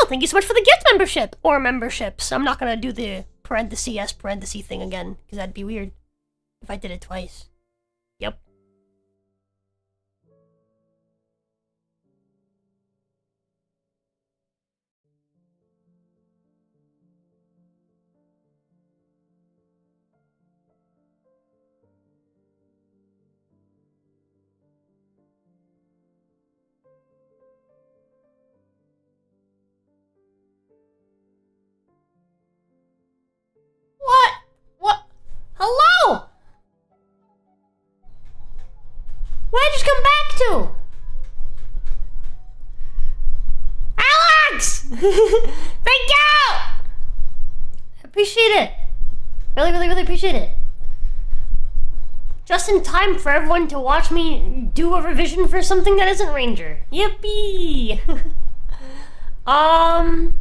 Thank you so much for the gift membership, or memberships. I'm not gonna do the parentheses thing again, because that'd be weird if I did it twice. Yep. What? What? Hello? Where'd I just come back to? Alex! Thank you! I appreciate it. Really, really, really appreciate it. Just in time for everyone to watch me do a revision for something that isn't Ranger. Yippee! Hello,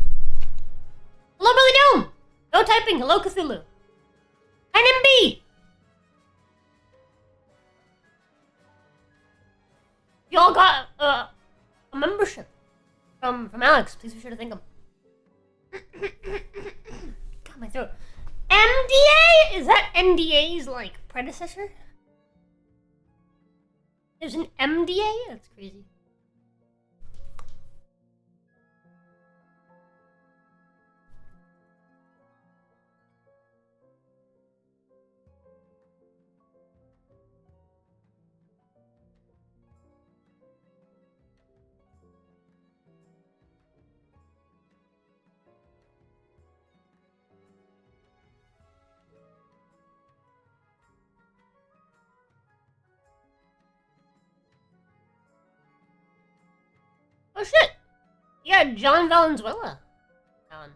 Billy Doom! No typing. Hello, Cthulhu. NMB! Y'all got a membership from Alex. Please be sure to thank him. God, my throat. MDA? Is that NDA's like predecessor? There's an MDA? That's crazy. Yeah, John Valenzuela. Alan.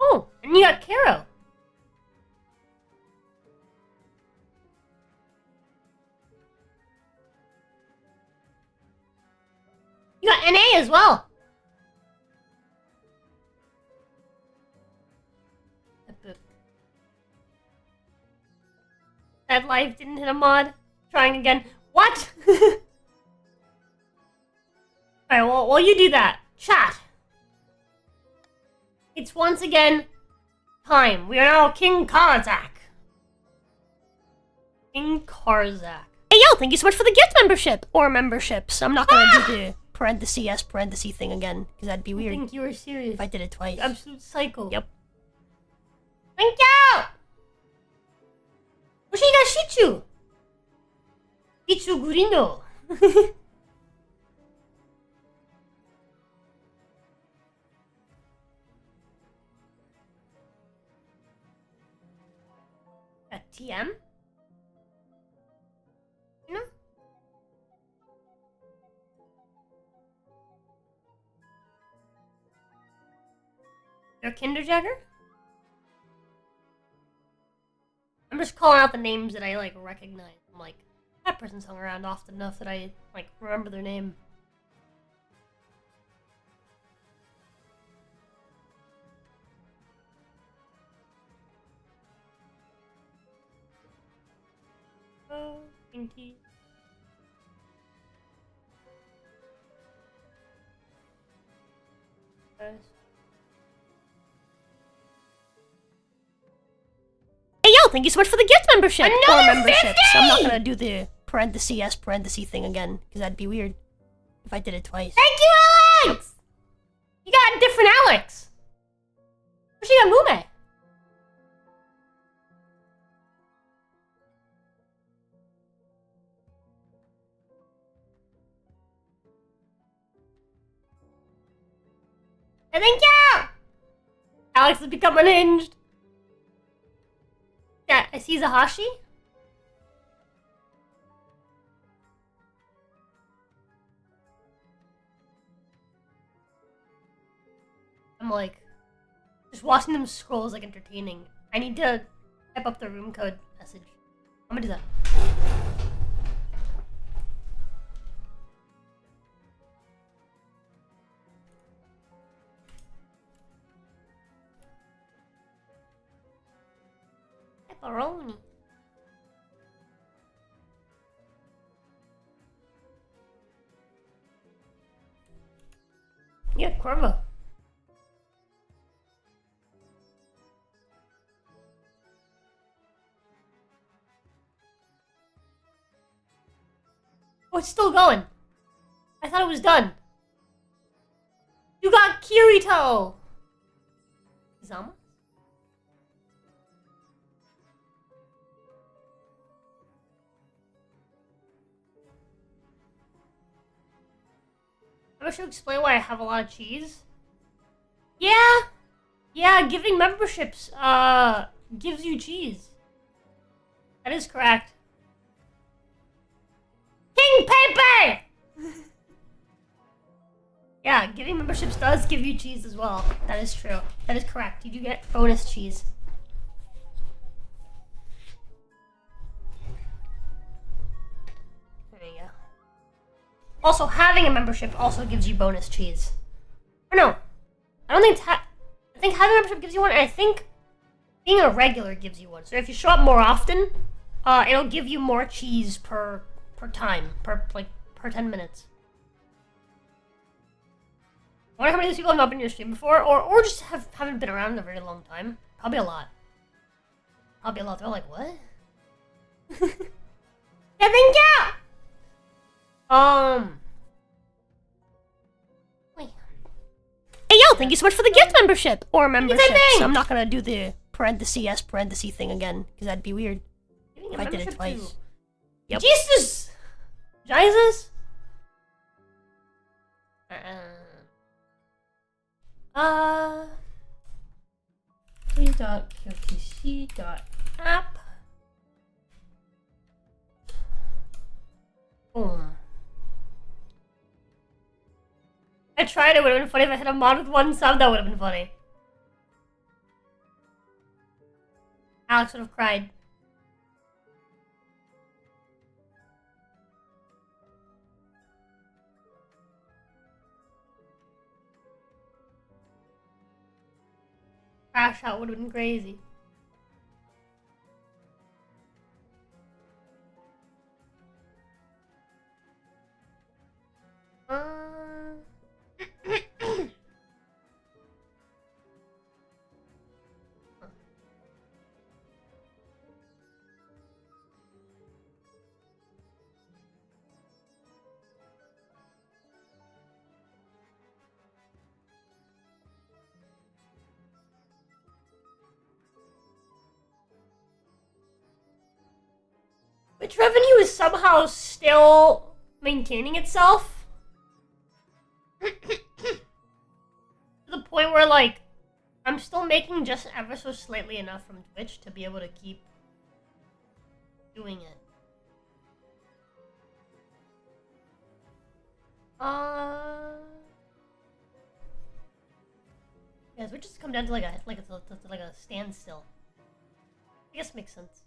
Oh, and you got Caro. You got NA as well. That life didn't hit a mod. Trying again. What? Alright, well, while you do that, chat. It's once again time. We are now King Karzak. King Karzak. Hey, yo, thank you so much for the gift membership. Or memberships. I'm not gonna do the parentheses thing again, because that'd be weird. I think you were serious. If I did it twice. Absolute psycho. Yep. Thank you! Hoshi ga Shichu! Shichu Gurino. A TM? No? You're a Kinderjagger? I'm just calling out the names that I, like, recognize. I'm like, that person's hung around often enough that I, like, remember their name. Oh, Pinky. Guys. Hey, yo, thank you so much for the gift membership. Another or memberships. 50! I'm not gonna do the parentheses thing again, because that'd be weird if I did it twice. Thank you, Alex! You got a different Alex. She got Mume. Thank you! Alex has become unhinged. Yeah, I see Zahashi. I'm like, just watching them scroll is like entertaining. I need to type up the room code message. I'm gonna do that. Pepperoni. Yeah, Corvo. Oh, it's still going. I thought it was done. You got Kirito! Zama? I'm going to explain why I have a lot of cheese. Yeah, giving memberships, gives you cheese. That is correct. King Pepe! Yeah, giving memberships does give you cheese as well. That is true. That is correct. You do get bonus cheese. There you go. Also, having a membership also gives you bonus cheese. Or no, I don't think I think having a membership gives you one, and I think being a regular gives you one. So if you show up more often, it'll give you more cheese per time, per 10 minutes. I wonder how many of these people have not been in your stream before, or just haven't been around in a very long time. Probably a lot. Probably a lot. They're like, what? Yeah, thank you! Wait. Hey, yo, thank you so much for the gift membership! Or memberships. I'm not gonna do the parentheses thing again, because that'd be weird if I did it twice. Yep. Jesus! Jesus? Please.qtc.app. Boom. I tried, it would have been funny if I hit a mod with one sub, that would have been funny. Alex would have cried. Crash out would have been crazy. Which revenue is somehow still maintaining itself? To the point where, like, I'm still making just ever so slightly enough from Twitch to be able to keep doing it. Yeah, Twitch just come down to like a standstill. I guess makes sense.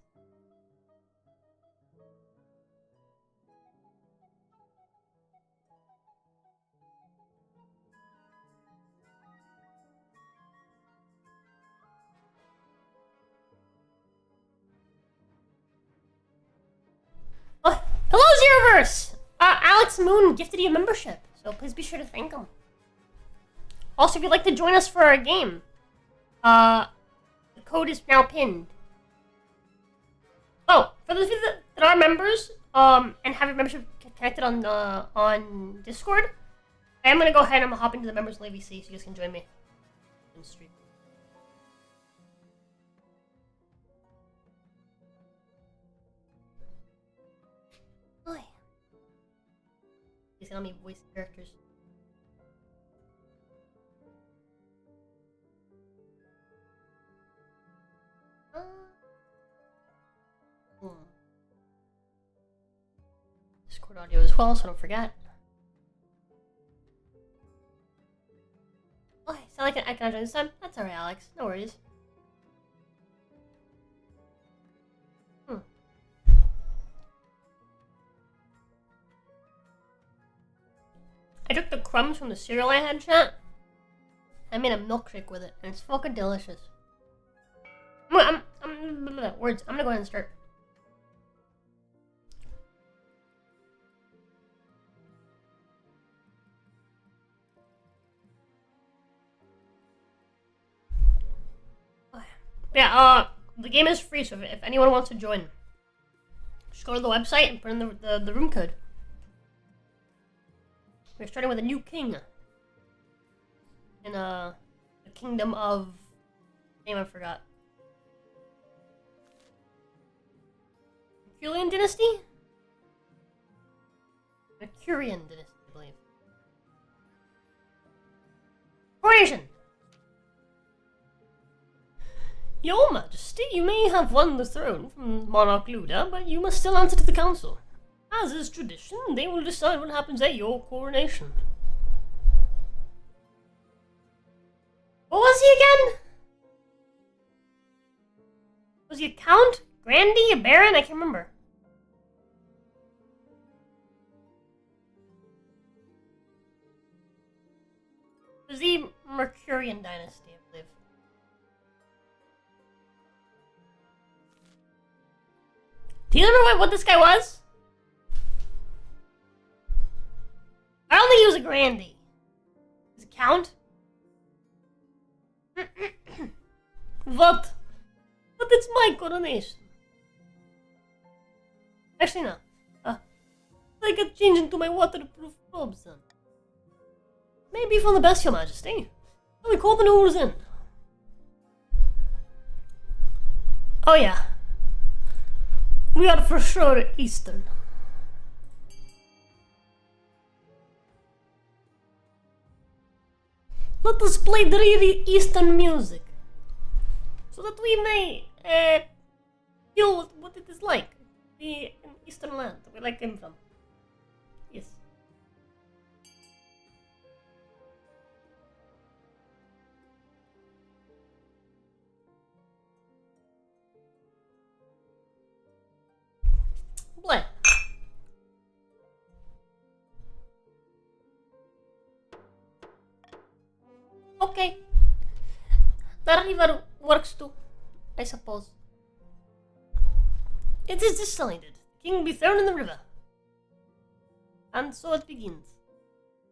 Oh, hello, Zeroverse! Alex Moon gifted you a membership, so please be sure to thank him. Also, if you'd like to join us for our game, the code is now pinned. Oh, for those of you that are members, and have your membership connected on Discord, I am gonna go ahead and I'm gonna hop into the members lobby so you guys can join me in stream. Oh yeah. He's gonna be voice characters. Discord audio as well, so don't forget. Oh, I sound like I cannot join this time. That's alright, Alex. No worries. I took the crumbs from the cereal I had, chat. I made a milkshake with it, and it's fucking delicious. Words. I'm gonna go ahead and start. Yeah, the game is free, so if anyone wants to join, just go to the website and put in the room code. We're starting with a new king. In the kingdom of... name I forgot. Mercurian dynasty? Mercurian dynasty, I believe. Coronation! Your Majesty, you may have won the throne from Monarch Luda, but you must still answer to the council. As is tradition, they will decide what happens at your coronation. What was he again? Was he a count? Grandy? A baron? I can't remember. It was the Mercurian dynasty, I believe. Do you remember what this guy was? I don't think he was a Grandy. He was a count? What? But it's my coronation. Actually, no. I got changed into my waterproof robes then. Maybe for the best, Your Majesty. Shall we call the noodles in? Oh yeah. We are for sure Eastern. Let us play the really Eastern music, so that we may feel what it is like to be in Eastern land, where I came from. Yes. Bleh. Okay. The river works too, I suppose. It is decided. The king will be thrown in the river. And so it begins.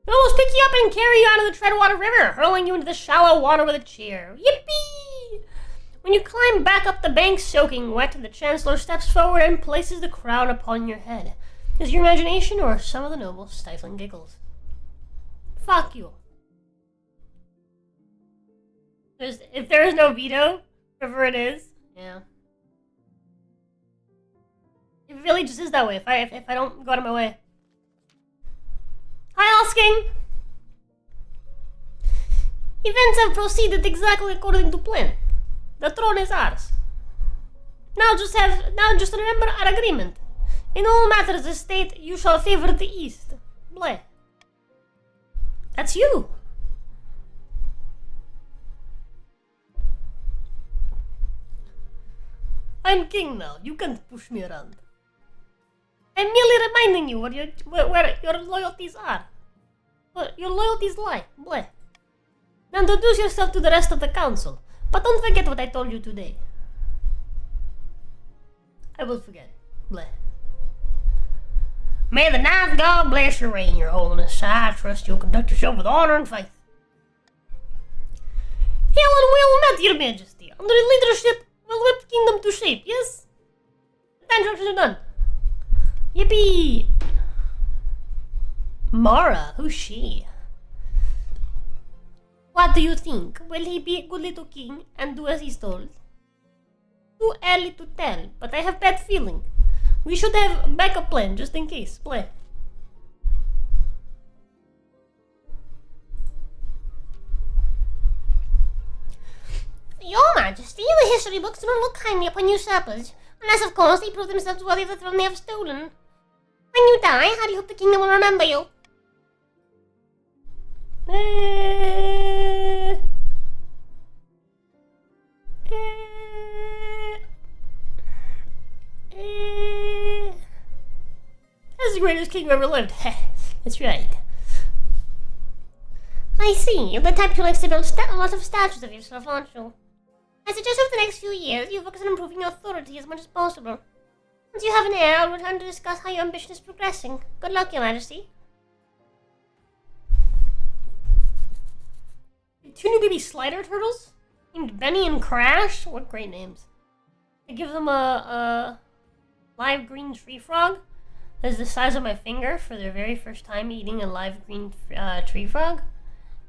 We will pick you up and carry you out of the Treadwater River, hurling you into the shallow water with a chair. Yippee! When you climb back up the bank soaking wet, the Chancellor steps forward and places the crown upon your head. Is your imagination or some of the nobles stifling giggles? Fuck you. If there is no veto, whatever it is, yeah. It really just is that way, if I don't go out of my way. Hi, King. Events have proceeded exactly according to plan. The throne is ours. Now just remember our agreement. In all matters of state, you shall favor the east. Bleh. That's you. I'm king now. You can't push me around. I'm merely reminding you where your loyalties are. Where your loyalties lie. Bleh. Now introduce yourself to the rest of the council. But don't forget what I told you today. I will forget. Bleh. May the ninth God bless your reign, your holiness. I trust you'll conduct yourself with honor and faith. Hail and well met, your majesty. Under the leadership of the whipped kingdom to shape, yes? The instructions are done. Yippee! Mara, who's she? What do you think? Will he be a good little king and do as he's told? Too early to tell, but I have bad feeling. We should have a backup plan just in case. Play. Your Majesty, the history books do not look kindly upon usurpers, unless of course they prove themselves worthy of the throne they have stolen. When you die, how do you hope the kingdom will remember you? That's the greatest king who ever lived. That's right. I see. You're the type who likes to build a lot of statues of yourself, aren't you? I suggest over the next few years you focus on improving your authority as much as possible. Once you have an heir, I'll return to discuss how your ambition is progressing. Good luck, Your Majesty. Two new baby slider turtles? Named Benny and Crash? What great names. I give them a live green tree frog. That's the size of my finger for their very first time eating a live green tree frog.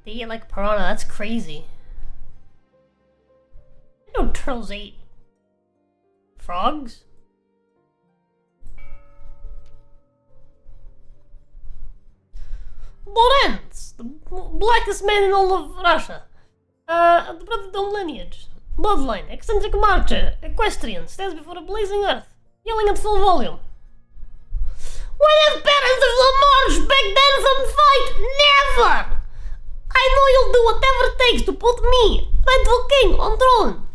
They eat like piranha. That's crazy. I know turtles ate frogs. Lorenz, the blackest man in all of Russia. Of the Brundidge lineage. Bloodline, eccentric marcher, equestrian, stands before a blazing earth, yelling at full volume. What if parents of the march back then from fight? Never! I know you'll do whatever it takes to put me, rightful king, on throne.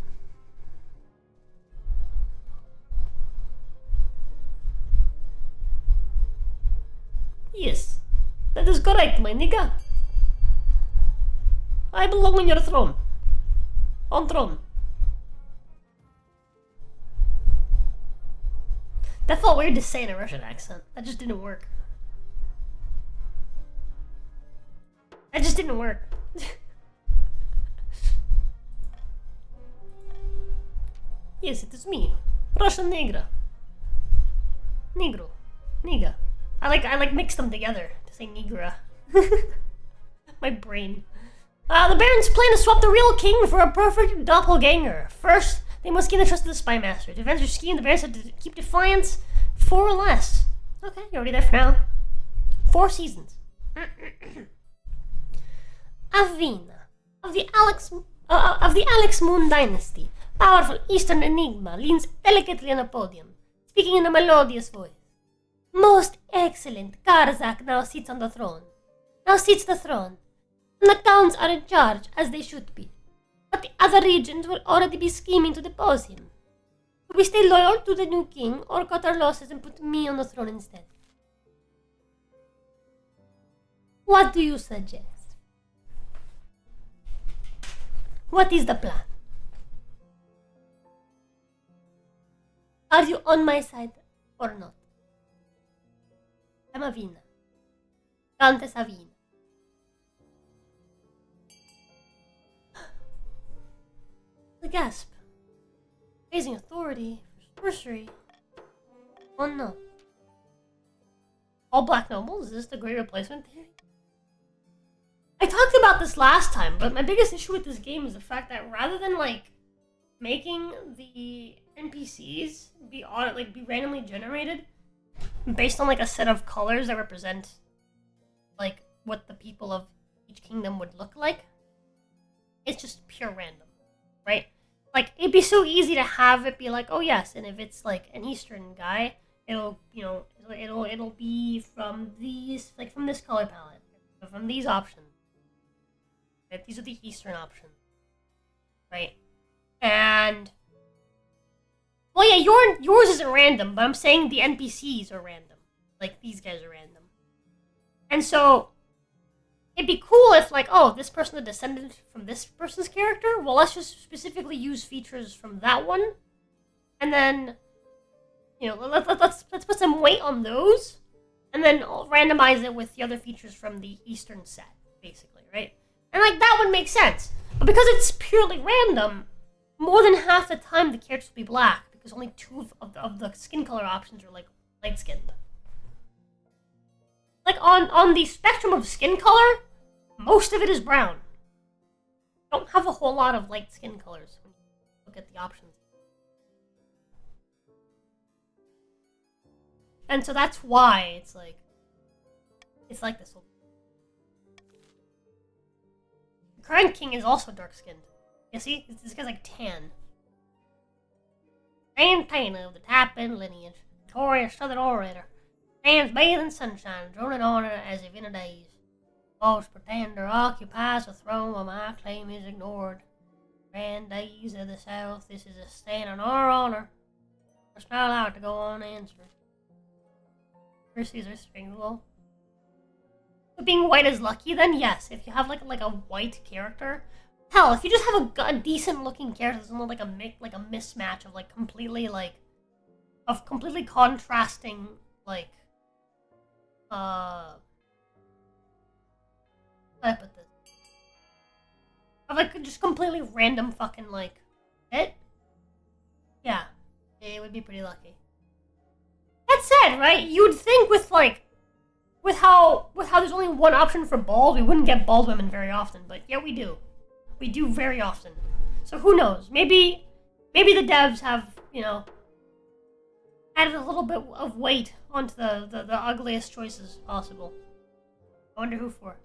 Yes, that is correct, my nigga. I belong on your throne. On throne. That felt weird to say in a Russian accent. That just didn't work. That just didn't work. Yes, it is me. Russian Negra. Negro. Niga. I like mix them together to say Negra. My brain. The Barons plan to swap the real king for a perfect doppelganger. First, they must gain the trust of the spy master. To advance their scheme, the Barons have to keep defiance 4 or less. Okay, you're already there for now. 4 seasons. Avina, of the Alex Moon dynasty, powerful eastern enigma, leans delicately on a podium, speaking in a melodious voice. Most excellent, Karzak now sits the throne. And the towns are in charge, as they should be. But the other regions will already be scheming to depose him. Could we stay loyal to the new king, or cut our losses and put me on the throne instead? What do you suggest? What is the plan? Are you on my side or not? I'm Avina. Countess Avina. The gasp. Raising authority for sorcery. Oh no. All black nobles? Is this the great replacement theory? I talked about this last time, but my biggest issue with this game is the fact that rather than like making the NPCs be randomly generated based on like a set of colors that represent like what the people of each kingdom would look like, it's just pure random, right? Like it'd be so easy to have it be like, oh yes, and if it's like an Eastern guy, it'll be from these from this color palette, from these options. Right? These are the Eastern options, right? And well, yeah, yours isn't random, but I'm saying the NPCs are random. Like these guys are random, and so it'd be cool if like, oh, this person is descended from this person's character. Well, let's just specifically use features from that one, and then let's put some weight on those, and then randomize it with the other features from the Eastern set, basically, right? And like that would make sense, but because it's purely random, more than half the time the characters will be black because only 2 of the skin color options are like light skinned. Like on the spectrum of skin color, most of it is brown. You don't have a whole lot of light skin colors when you look at the options. And so that's why it's like this whole. The current king is also dark skinned. You see? This guy's like tan. Tan of the tap-in lineage. Victorious Southern orator. Stands bathed in sunshine, droning on it as if in a daze. False pretender occupies a throne while my claim is ignored. Grand days of the South, this is a stand on our honor. Must not allow it to go unanswered. Mercies are stringable. But being white is lucky, then yes. If you have like a white character, hell, if you just have a decent looking character, it's not like a mismatch of completely contrasting how do I put this? Of just completely random fucking it. Yeah, it would be pretty lucky. That said, right, you'd think with how there's only one option for bald, we wouldn't get bald women very often, but yeah, we do. We do very often. So who knows? Maybe the devs have, added a little bit of weight onto the ugliest choices possible. I wonder who for.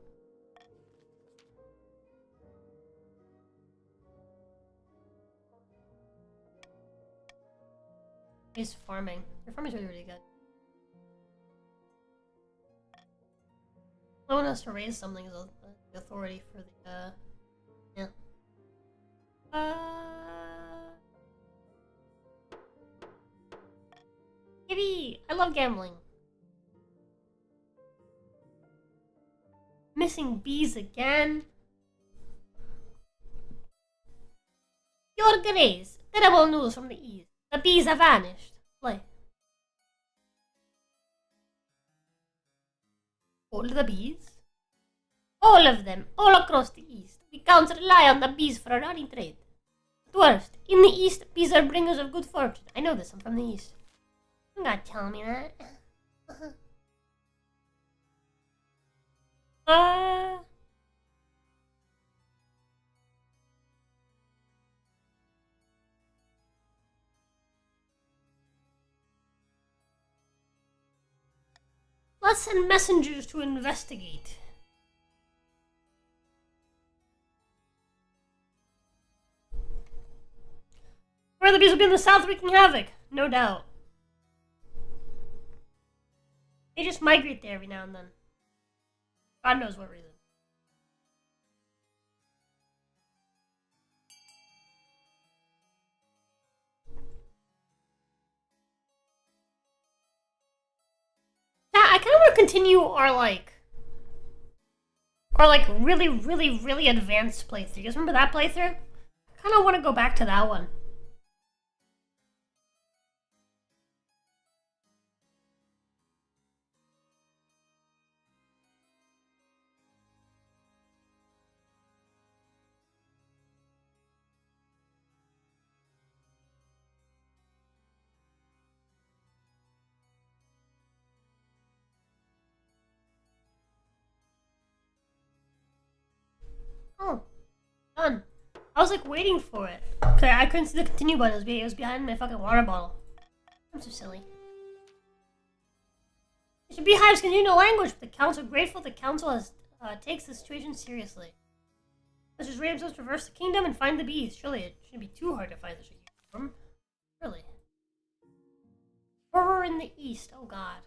He's farming. Your farming's really, really good. Someone has to raise something as the authority for the, yeah. Maybe, I love gambling. Missing bees again. Your Grace, terrible news from the east. The bees have vanished. Play. All the bees? All of them, all across the east. We can't rely on the bees for any trade. At worst, in the east, bees are bringers of good fortune. I know this, I'm from the east. You're not telling me that. Let's send messengers to investigate. Where the bees will be in the south wreaking havoc, no doubt. They just migrate there every now and then. God knows what reason. continue our really, really, really advanced playthrough. You guys remember that playthrough? I kind of want to go back to that one. Oh, done. I was like waiting for it. Okay, I couldn't see the continue button. It was behind my fucking water bottle. I'm so silly. It should be Hive's continue language, but the council grateful the council has takes the situation seriously. Let's just raid themselves, traverse the kingdom, and find the bees. Surely it shouldn't be too hard to find the uniform. Really. Horror in the east. Oh god.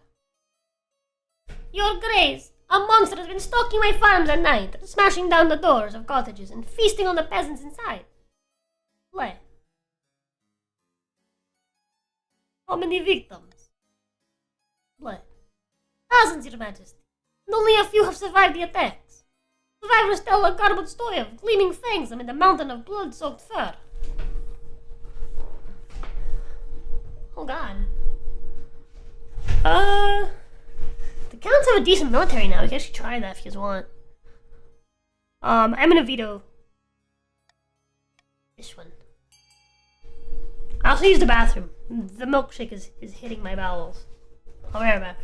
Your Grace, a monster has been stalking my farms at night, smashing down the doors of cottages and feasting on the peasants inside. Play. How many victims? Play. Thousands, Your Majesty, and only a few have survived the attacks. Survivors tell a garbled story of gleaming fangs amid a mountain of blood-soaked fur. Oh god. The Counts have a decent military now. You can actually try that if you guys want. I'm gonna veto this one. I also use the bathroom. The milkshake is hitting my bowels. I'll be right back.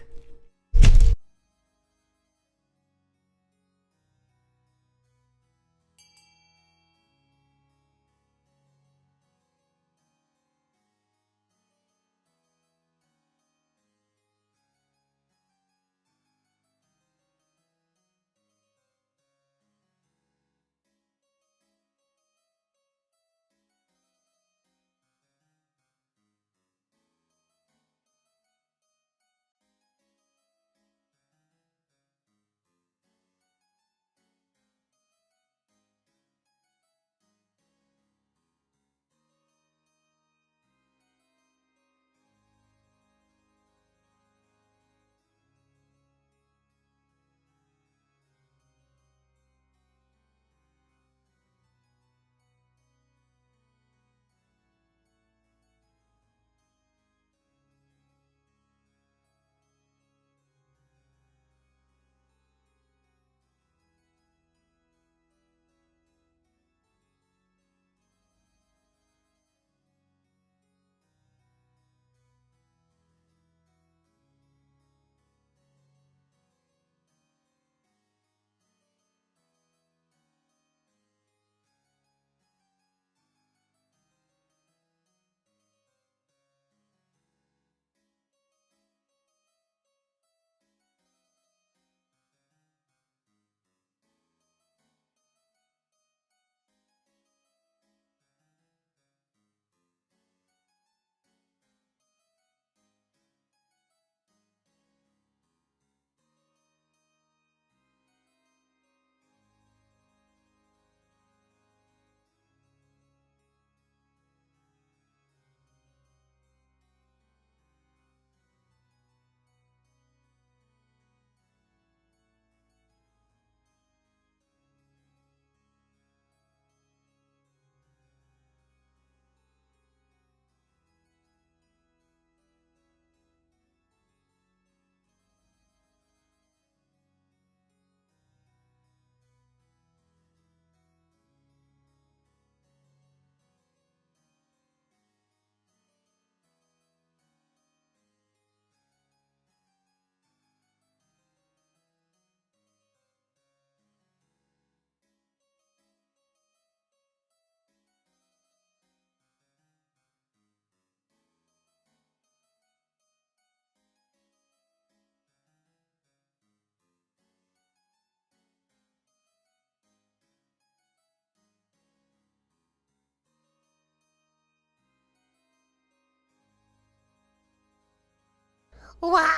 Wow.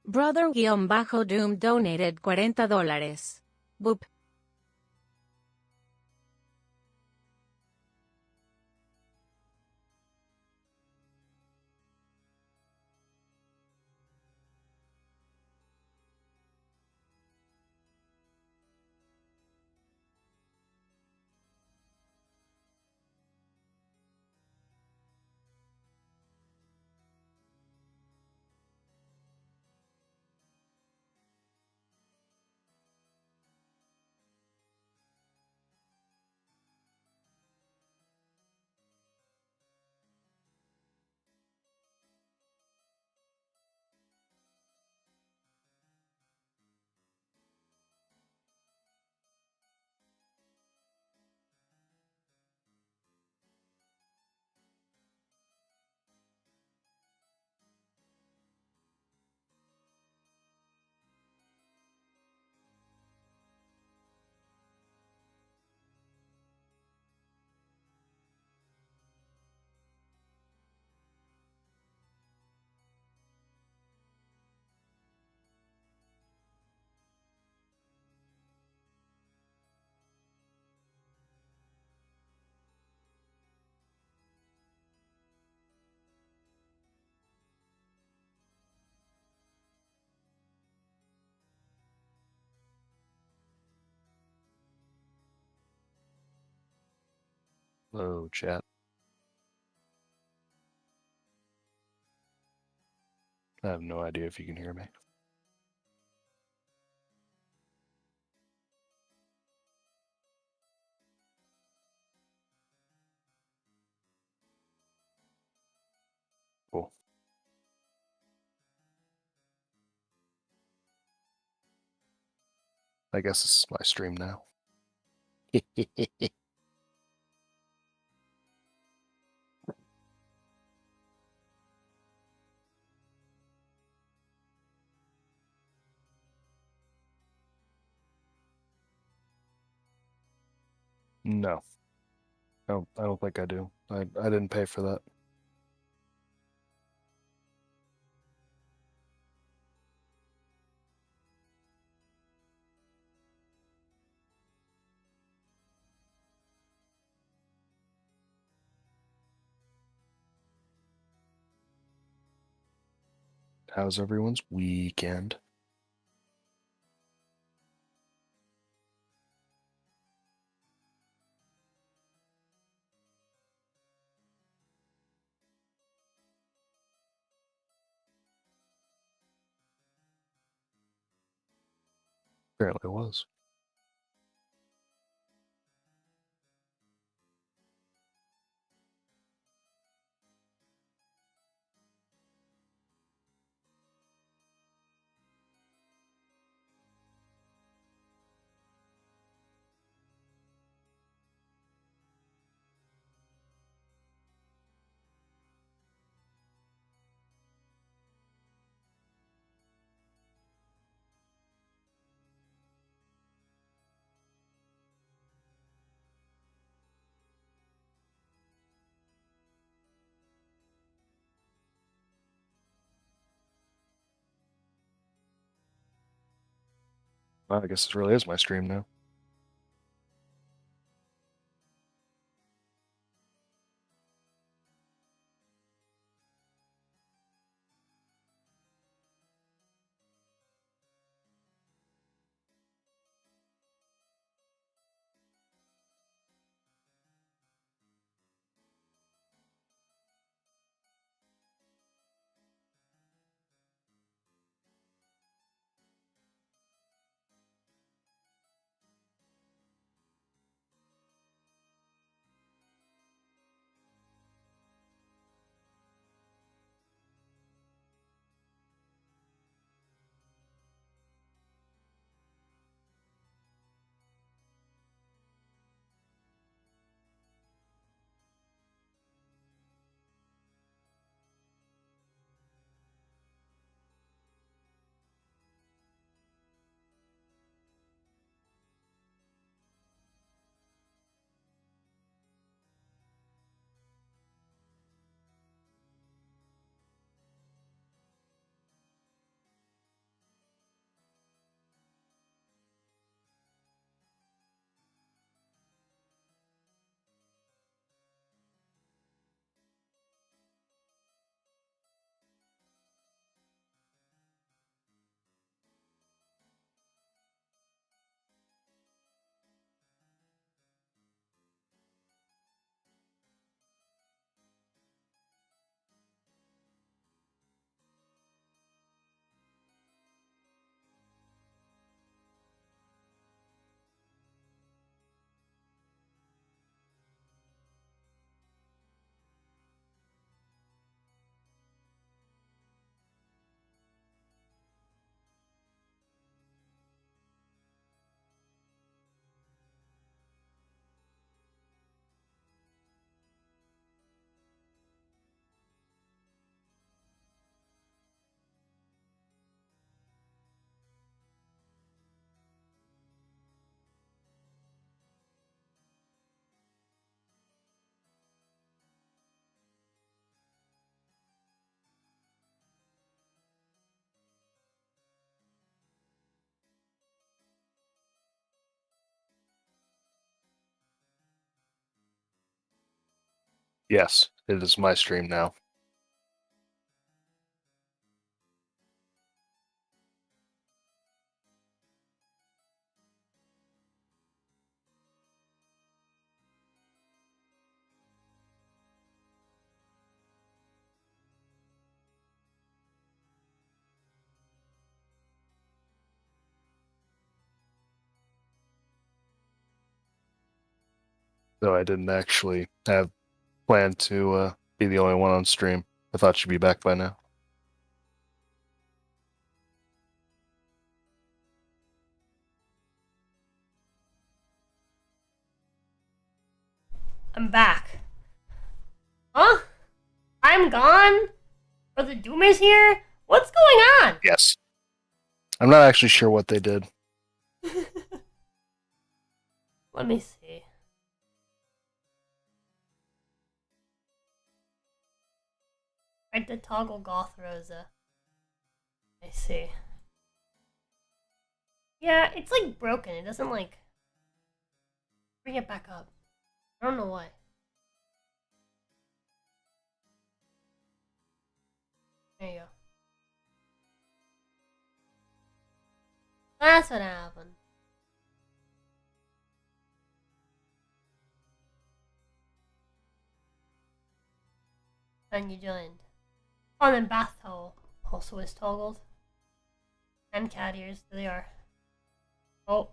Brother-Doom donated $40. Boop. Hello, chat. I have no idea if you can hear me. Cool. I guess this is my stream now. No. I don't think I do. I didn't pay for that. How's everyone's weekend? Apparently it was. Well, I guess this really is my stream now. Yes, it is my stream now. though I didn't actually have planned to be the only one on stream. I thought she'd be back by now. I'm back. Huh? I'm gone? Or the Doom is here? What's going on? Yes. I'm not actually sure what they did. Let me see. I did toggle Goth Rosa. I see. Yeah, it's like broken. It doesn't like bring it back up. I don't know why. There you go. That's what happened. And you joined. Oh, and then bath towel also is toggled. And cat ears, there they are. Oh.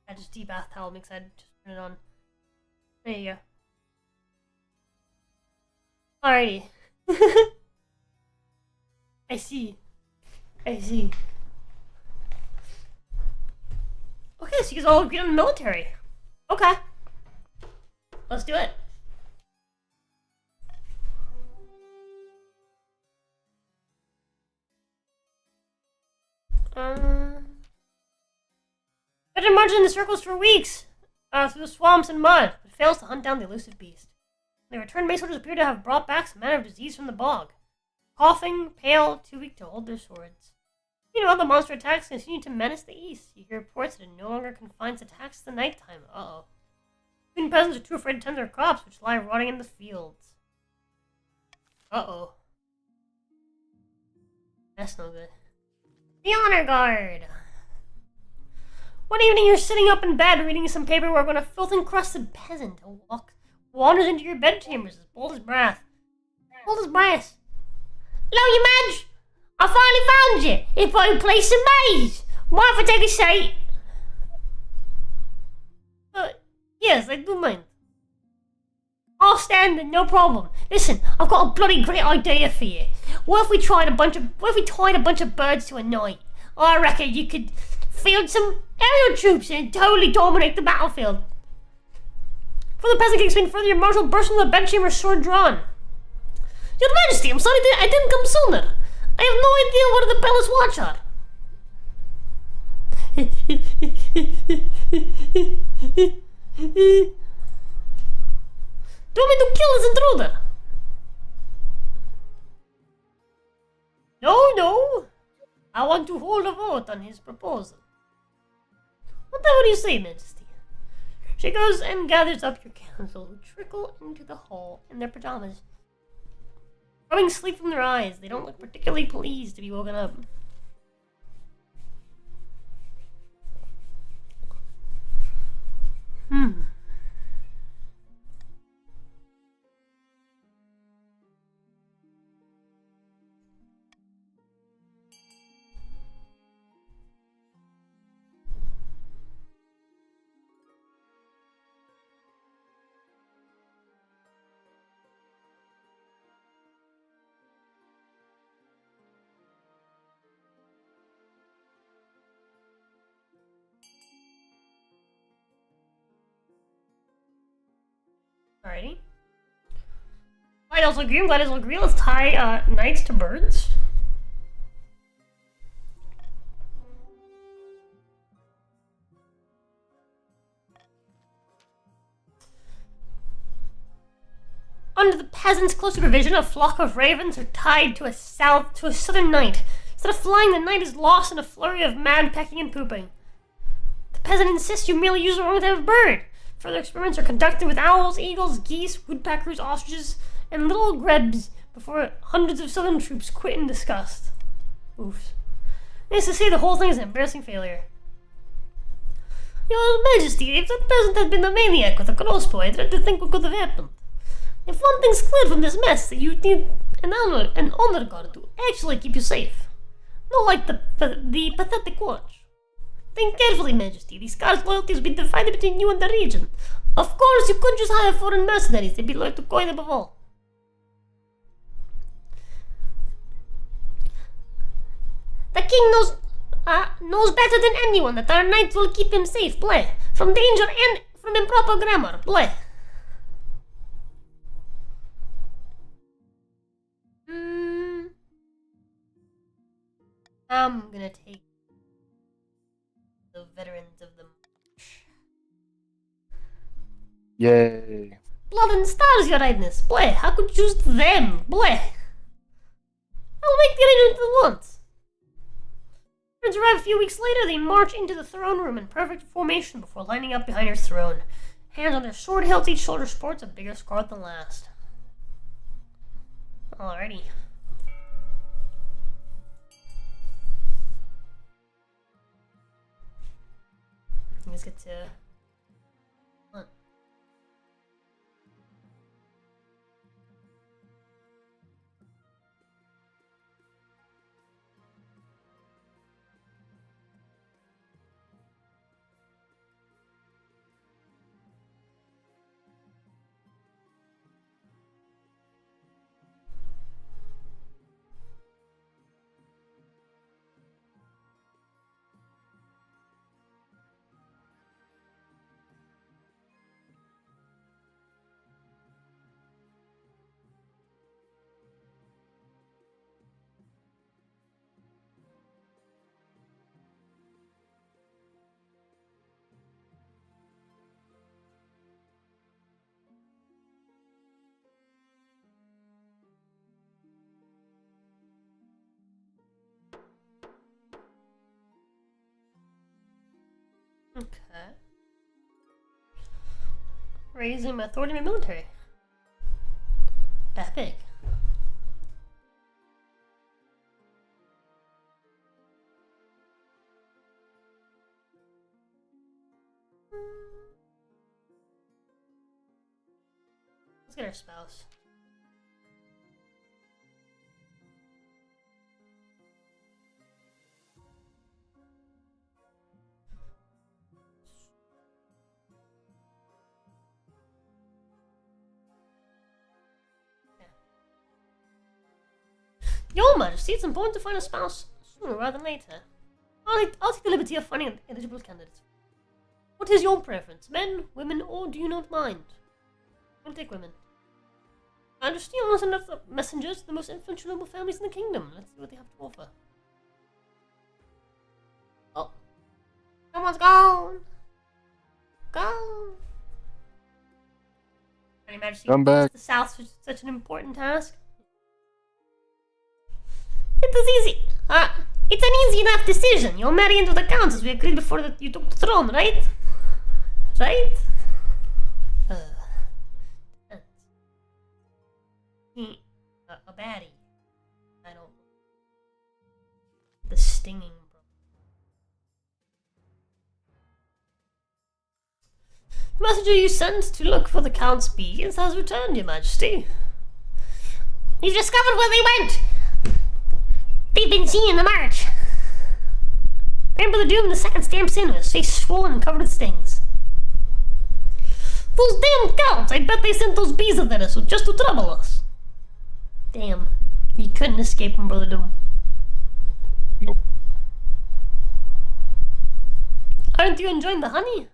I just de-bath towel makes I just turn it on. There you go. Alrighty. I see. I see. Okay, so you guys all agree on the military. Okay. Let's do it. Veteran marches in the circles for weeks, through the swamps and mud, but fails to hunt down the elusive beast. The returned Mace soldiers appear to have brought back some manner of disease from the bog. Coughing, pale, too weak to hold their swords. Meanwhile, the monster attacks continue to menace the east. You hear reports that it no longer confines attacks to the nighttime. Uh-oh. Even peasants are too afraid to tend their crops, which lie rotting in the fields. Uh-oh. That's no good. The Honor Guard! One evening you're sitting up in bed reading some paperwork when a filth-encrusted peasant wanders into your bedchambers as bold as brass. Bold as brass. Hello, you Madge! I finally found you! If I place a maze! Mind if I take a seat? Yes, I do mind. I'll stand it, no problem. Listen, I've got a bloody great idea for you. What if we tied a bunch of birds to a knight? I reckon you could field some aerial troops and totally dominate the battlefield. For the peasant king spin further, your marshal burst into the bedchamber, sword drawn. Your Majesty, I'm sorry I didn't come sooner. I have no idea what the bells watch are. Do you want me to kill this intruder? No. I want to hold a vote on his proposal. Whatever you say, Majesty. She goes and gathers up your council, who trickle into the hall in their pajamas. Rubbing sleep from their eyes, they don't look particularly pleased to be woken up. Alrighty. Glad also agree. Let's tie knights to birds. Under the peasants' close supervision, a flock of ravens are tied to a southern knight. Instead of flying, the knight is lost in a flurry of mad pecking and pooping. The peasant insists you merely use the wrong type of bird. Further experiments are conducted with owls, eagles, geese, woodpeckers, ostriches, and little grebes before hundreds of southern troops quit in disgust. Oof. Needless to say, the whole thing is an embarrassing failure. Your Majesty, if that peasant had been a maniac with a crossbow, I dread to think what could have happened. If one thing's clear from this mess, that you need an honor guard to actually keep you safe. Not like the pathetic watch. Think carefully, Majesty. The Scar's loyalty has been divided between you and the region. Of course, you couldn't just hire foreign mercenaries. They'd be loyal to coin above all. The king knows better than anyone that our knights will keep him safe, play. From danger and from improper grammar, play. I'm gonna take the veterans of the march. Yay. Blood and stars, your highness, play. How could you choose them, play? I'll make the arrangement at once. Friends arrive a few weeks later. They march into the throne room in perfect formation before lining up behind her throne. Hands on their sword hilts, each shoulder sports a bigger scar than the last. Alrighty. Let's get to... Okay. Raising my authority in my military. Epic. Let's get our spouse. Your Majesty, it's important to find a spouse sooner rather than later. I'll take the liberty of finding eligible candidates. What is your preference? Men, women, or do you not mind? I'll take women. I understand you want to send out the messengers to the most influential noble families in the kingdom. Let's see what they have to offer. Oh. Someone's gone. Gone. Your Majesty, Come back. the South is such an important task. It is easy. It's an easy enough decision. You'll marry into the count as we agreed before that you took the throne, right? Right? A baddie. I don't... The stinging... The messenger you sent to look for the Count's beacons has returned, Your Majesty. We've discovered where they went! They've been seen in the march. Remember the doom the second stamps in with his face swollen and covered with stings. Those damn counts! I bet they sent those bees at us just to trouble us. Damn. You couldn't escape them, Brother Doom. Nope. Aren't you enjoying the honey?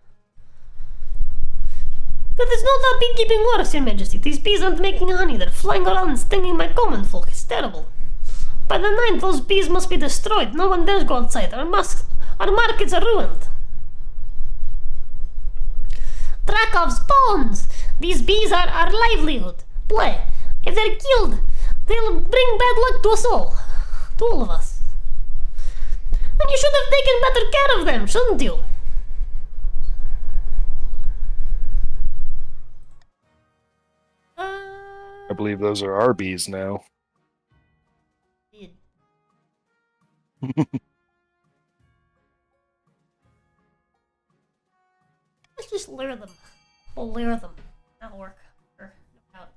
But there's no doubt beekeeping works, Your Majesty. These bees aren't making honey. They're flying around and stinging my common folk. It's terrible. By the ninth, those bees must be destroyed. No one dares go outside. Our markets are ruined. Drakov's bones! These bees are our livelihood. Play. If they're killed, they'll bring bad luck to us all. To all of us. And you should have taken better care of them, shouldn't you? I believe those are our bees now. Let's just lure them. We'll lure them. That'll work. Or, no doubt.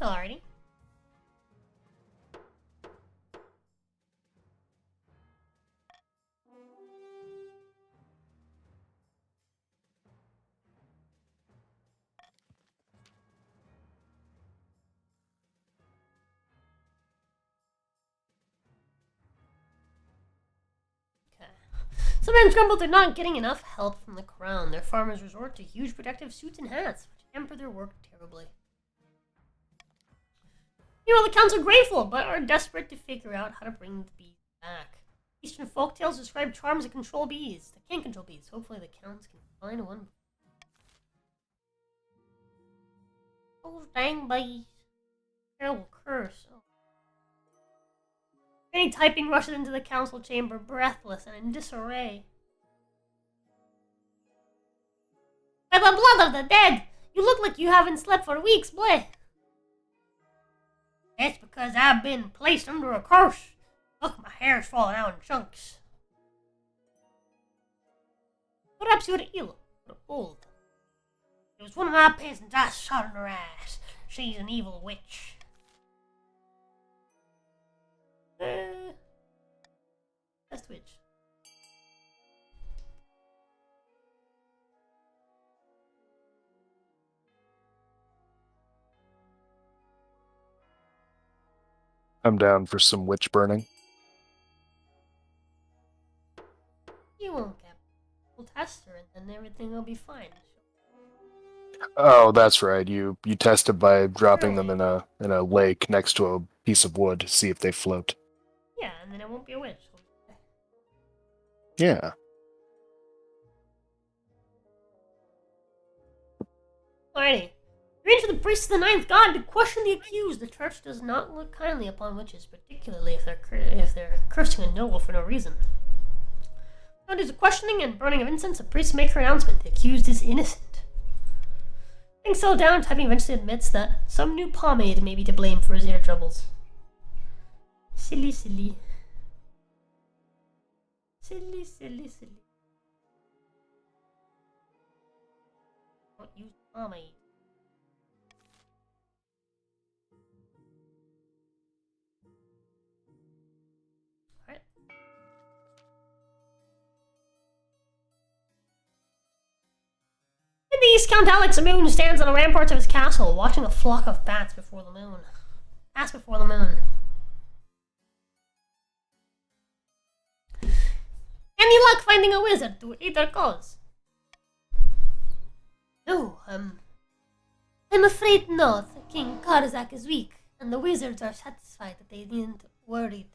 Alrighty. Some men grumble they're not getting enough help from the crown. Their farmers resort to huge protective suits and hats, which hamper their work terribly. The counts are grateful, but are desperate to figure out how to bring the bees back. Eastern folktales describe charms that control bees. They can't control bees. Hopefully the counts can find one. Oh, dang bees. Terrible curse. Oh. Any typing rushes into the council chamber, breathless and in disarray. By the blood of the dead! You look like you haven't slept for weeks, boy. That's because I've been placed under a curse. Look, my hair's falling out in chunks. Perhaps you're ill or old. It was one of my peasants I shot in her eyes. She's an evil witch. Best witch. I'm down for some witch burning. You won't get. We'll test her and then everything will be fine. Oh, that's right. You tested by dropping them in a lake next to a piece of wood to see if they float. Yeah, and then it won't be a witch. Yeah. Alrighty. Arrange for the priests of the ninth god to question the accused. The church does not look kindly upon witches, particularly if they're cursing a noble for no reason. After the questioning and burning of incense, the priests make her announcement. The accused is innocent. Being settled down, Typing eventually admits that some new pomade may be to blame for his ear troubles. Silly, silly. Silly, silly, silly. Don't use pomade. Alright. In the east, Count Alex Moon stands on the ramparts of his castle, watching a flock of bats before the moon. Pass before the moon. Any luck finding a wizard to aid our cause? No, I'm afraid not. King Karzak is weak, and the wizards are satisfied that they needn't worry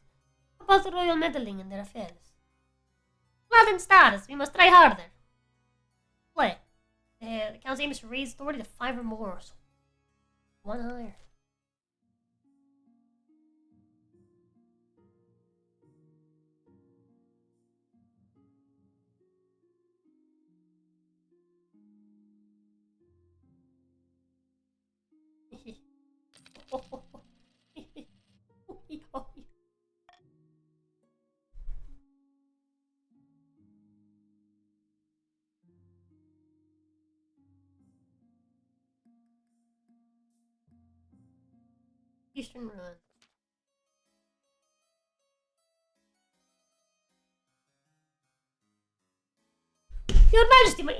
about the royal meddling in their affairs. Blood and stars, we must try harder. Play. The count's aim is to raise authority to 5 or more, so one higher. Eastern Run. Your Majesty, my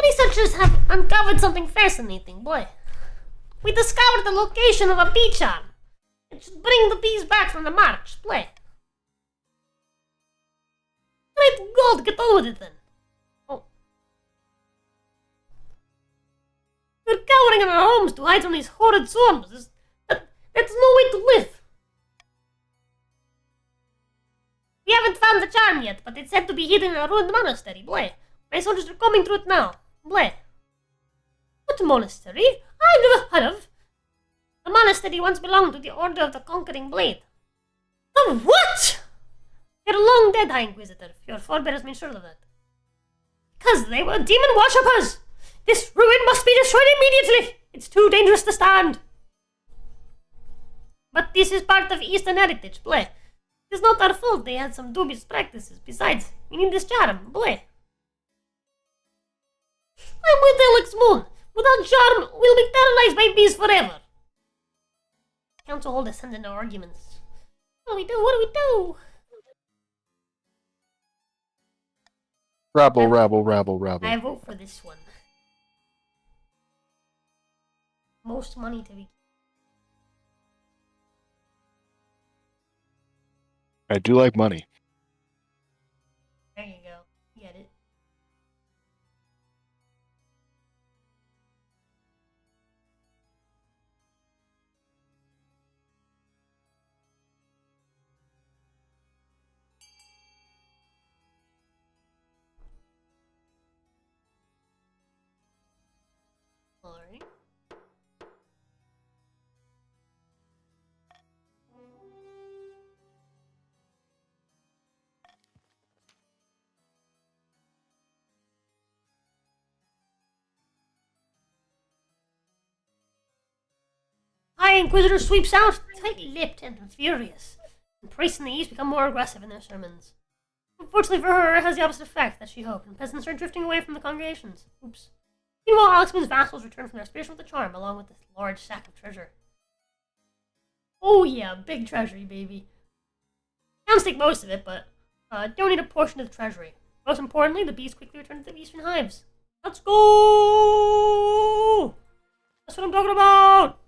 researchers have uncovered something fascinating, boy. We discovered the location of a bee charm. It should bring the bees back from the march, boy. Great God, get on with it then. Oh. We're cowering in our homes to hide from these horrid swarms. That's no way to live. We haven't found the charm yet, but it's said to be hidden in a ruined monastery, boy. My soldiers are coming through it now, boy. What monastery? I've never heard of. The monastery once belonged to the Order of the Conquering Blade. The what? They're long dead, High Inquisitor. Your forebears made sure of that. Because they were demon worshippers. This ruin must be destroyed immediately. It's too dangerous to stand. But this is part of Eastern heritage, boy. It's not our fault they had some dubious practices. Besides, we need this charm, boy. I'm with Alex Moon. Without charm, we'll be terrorized by bees forever. Council will descend into arguments. What do we do? What do we do? Rabble, rabble, rabble, rabble. I vote for this one. Most money to be. I do like money. There you go. Get it. Alright. High Inquisitor sweeps out, tight-lipped and furious. And priests in the east become more aggressive in their sermons. Unfortunately for her, it has the opposite effect that she hoped, and peasants are drifting away from the congregations. Oops. Meanwhile, Alexman's vassals return from their expedition with a charm, along with this large sack of treasure. Oh yeah, big treasury, baby. Towns take most of it, but donate a portion of the treasury. Most importantly, the bees quickly return to the eastern hives. Let's go! That's what I'm talking about!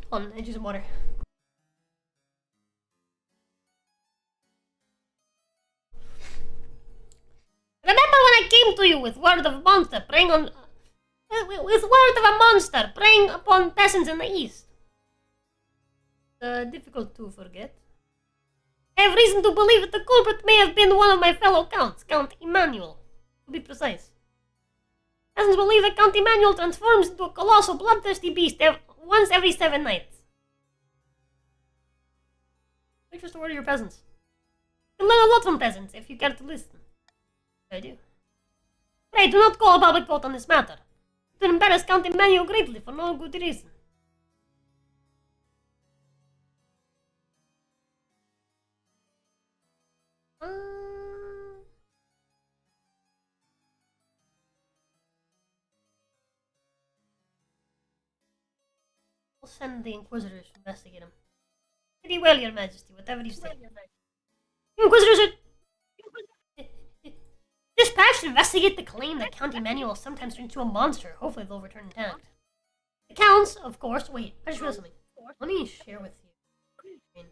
Hold on, I need some water. Remember when I came to you with word of a monster preying on... with word of a monster preying upon peasants in the east? Difficult to forget. I have reason to believe that the culprit may have been one of my fellow counts, Count Emmanuel, to be precise. Peasants believe that Count Emmanuel transforms into a colossal bloodthirsty beast once every 7 nights. Make just a word of your peasants. You learn a lot from peasants if you care to listen. I do. Pray, do not call a public vote on this matter. It will embarrass Count Emmanuel greatly for no good reason. We'll send the Inquisitors to investigate him. Pretty well, Your Majesty, whatever you say. The Inquisitors are dispatched to investigate the claim that Count Emmanuel sometimes turns into a monster. Hopefully they'll return intact. The counts, of course... Wait, I just realized something. Let me share with you.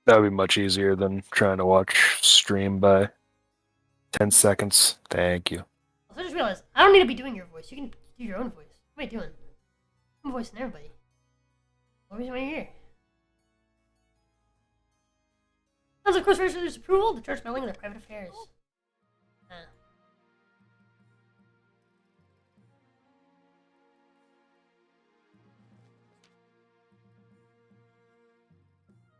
That would be much easier than trying to watch stream by 10 seconds. Thank you. I just realized, I don't need to be doing your voice. You can do your own voice. What am I doing? I'm voicing everybody. What reason am I here? As of course, registered disapproval, the church meddling in their private affairs.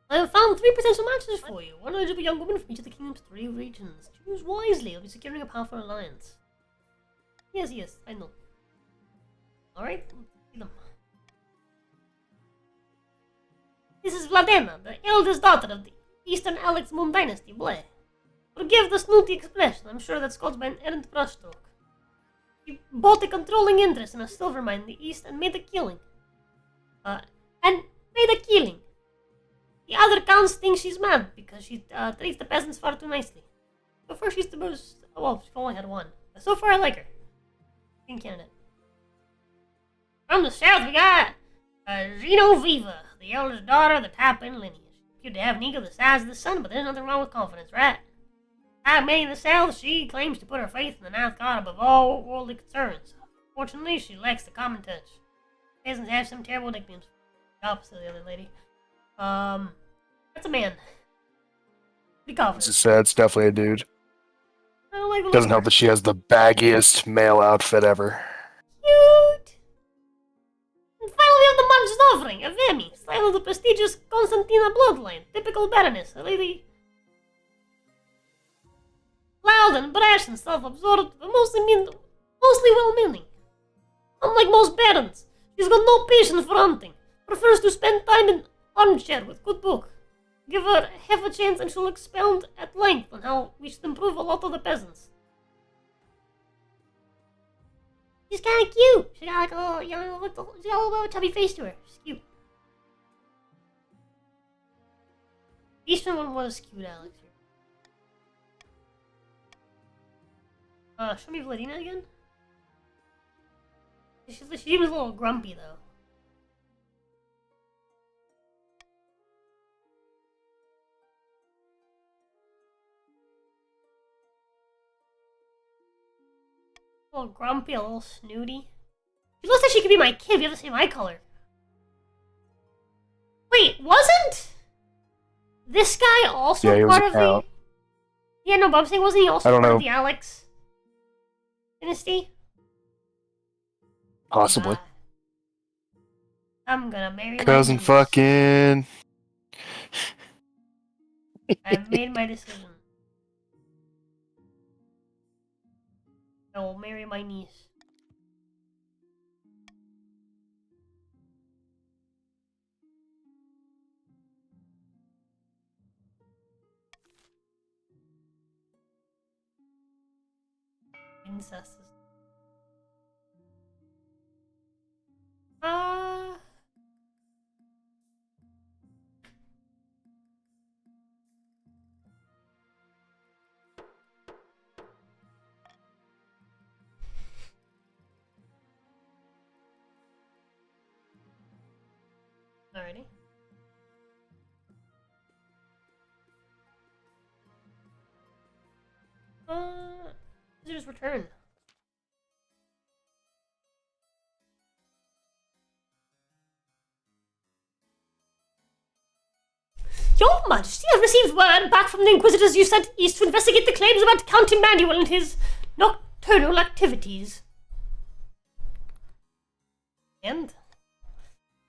I have found 3 potential matches for you. One eligible young woman from each of the kingdom's 3 regions. Choose wisely, you'll be securing a powerful alliance. Yes, I know. Alright, let's see them. This is Vladena, the eldest daughter of the Eastern Alex Moon Dynasty, Blay. Forgive the snooty expression, I'm sure that's caused by an errant brushstroke. She bought a controlling interest in a silver mine in the east and made a killing. The other counts think she's mad because she treats the peasants far too nicely. So far she's the most... well, she's only had one. But so far I like her. In candidate. From the south we got Zeno Viva, the eldest daughter of the top end lineage. Appeared to have an ego the size of the sun, but there's nothing wrong with confidence, right? Like many in the south, she claims to put her faith in the ninth god above all worldly concerns. Fortunately, she lacks the common touch. Peasants have some terrible nicknames. The opposite of the other lady. That's a man. Pretty confident. It's definitely a dude. I don't like the Doesn't look help that she has the baggiest male outfit ever. Cute! And finally we have the March's offering, a Vemi, style of the prestigious Constantina bloodline, typical baroness, a lady loud and brash and self-absorbed, but mostly well-meaning. Unlike most barons, she's got no patience for hunting, prefers to spend time in armchair with good book. Give her half a chance and she'll expound at length on how we should improve a lot of the peasants. She's kind of cute. She got like a little, you know, she got a little chubby face to her. She's cute. Eastern one was cute, Alex. Show me Vladina again. She seems a little grumpy though. A little grumpy, a little snooty. She looks like she could be my kid. We have the same eye color. Wait, wasn't this guy also Yeah, he was part a of the? count. Yeah, no, but I'm saying, wasn't he also I don't part of know. the Alex dynasty? Possibly. I'm gonna marry my Cousin niece. fucking. I've made my decision. I will marry my niece. Incest. Alrighty. Visitors return. Your Majesty, I've received word back from the Inquisitors you sent east to investigate the claims about Count Emmanuel and his nocturnal activities. And?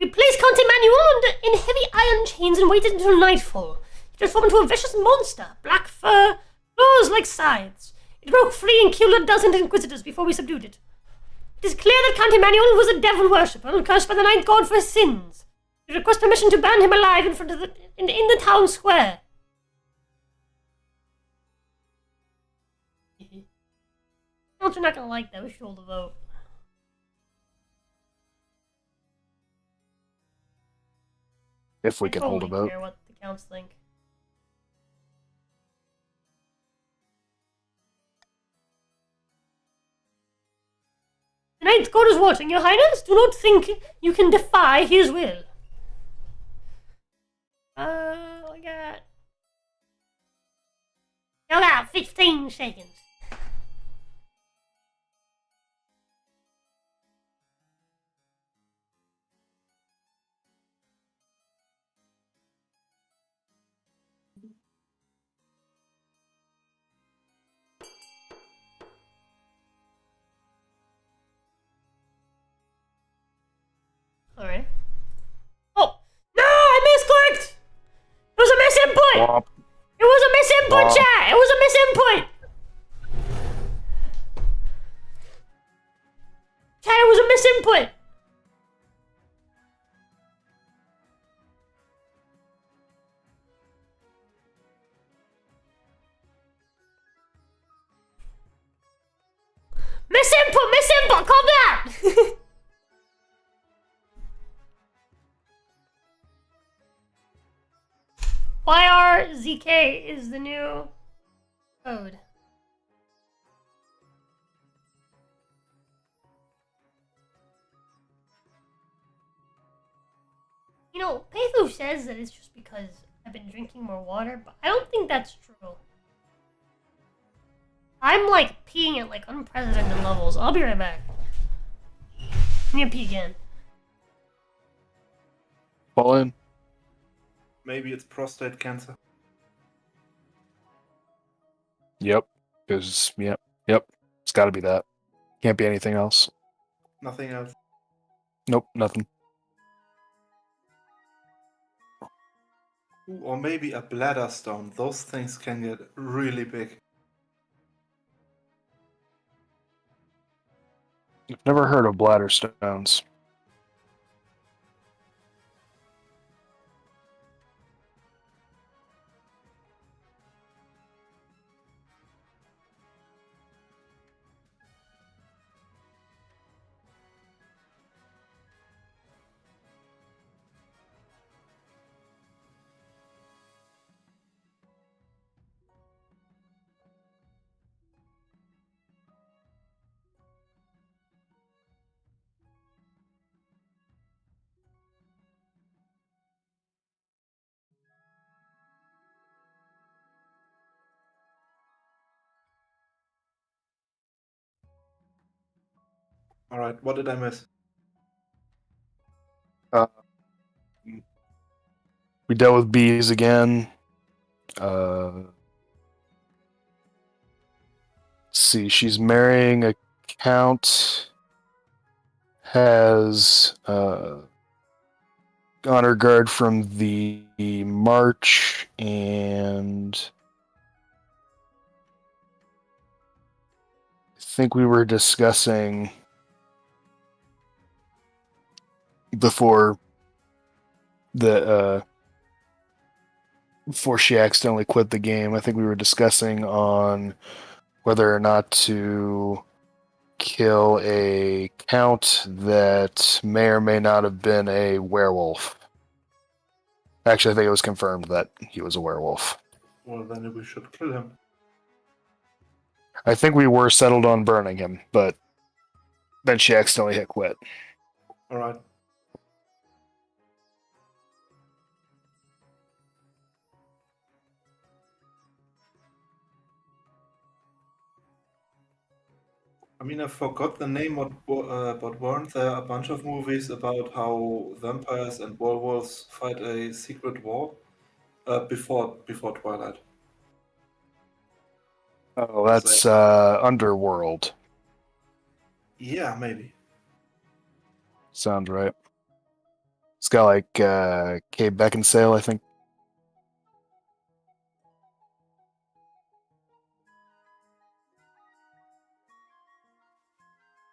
We placed Count Emmanuel in heavy iron chains and waited until nightfall. He transformed into a vicious monster, black fur, claws like scythes. It broke free and killed a dozen Inquisitors before we subdued it. It is clear that Count Emmanuel was a devil worshipper and cursed by the Ninth God for his sins. We request permission to burn him alive in front of in the town square. Counts are not gonna like that. We should hold a vote. If we can hold a I totally vote. care what the counts think. The Ninth God is watching, Your Highness. Do not think you can defy his will. I got... I got 15 seconds. Alright. Oh! No! I misclicked! It was a misinput! Womp. It was a misinput, Womp. chat! It was a misinput! Chat, it was a misinput! Misinput! Calm down! YRZK is the new code. You know, Payfu says that it's just because I've been drinking more water, but I don't think that's true. I'm like peeing at like unprecedented levels. I'll be right back. I'm gonna pee again. Fall in. Maybe it's prostate cancer. Yep. Because, yep. It's gotta be that. Can't be anything else. Nothing else. Nope, nothing. Ooh, or maybe a bladder stone. Those things can get really big. I've never heard of bladder stones. Alright, what did I miss? Uh, we dealt with bees again. Let's see, she's marrying a count. Has honor guard from the march, and I think we were discussing before the before she accidentally quit the game. I think we were discussing on whether or not to kill a count that may or may not have been a werewolf. Actually, I think it was confirmed that he was a werewolf. Well, then we should kill him. I think we were settled on burning him, but then she accidentally hit quit. Alright. I mean, I forgot the name, but weren't there a bunch of movies about how vampires and werewolves fight a secret war? Before Twilight. Oh, that's Underworld. Yeah, maybe. Sounds right. It's got like Kate Beckinsale, I think.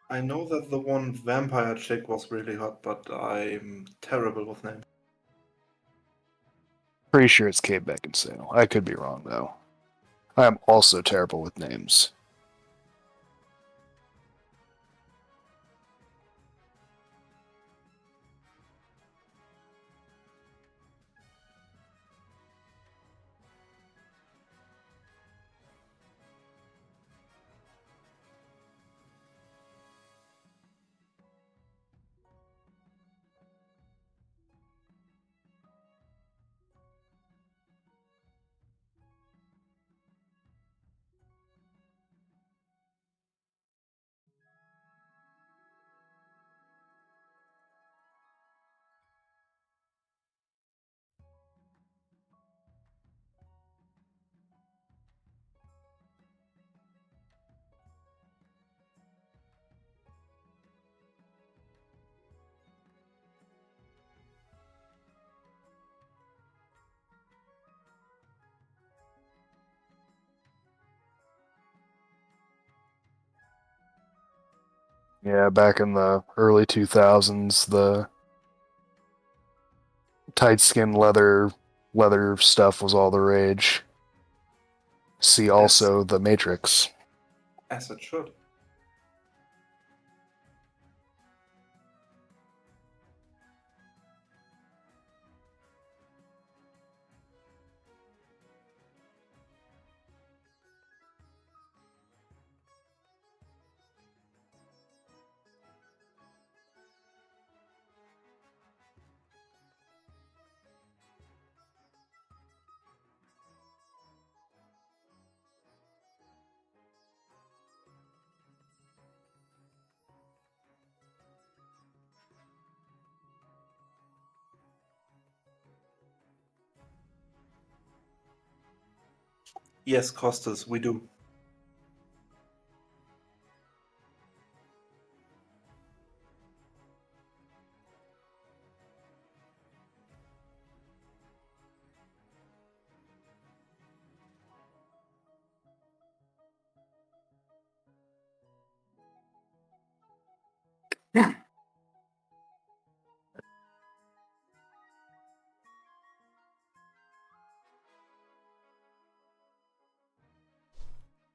I know that the one vampire chick was really hot, but I'm terrible with names. Pretty sure it's Kate Beckinsale. I could be wrong though. I am also terrible with names. Yeah, back in the early 2000s, the tight skin leather stuff was all the rage. See also The Matrix. As it should. Yes, Costas, we do.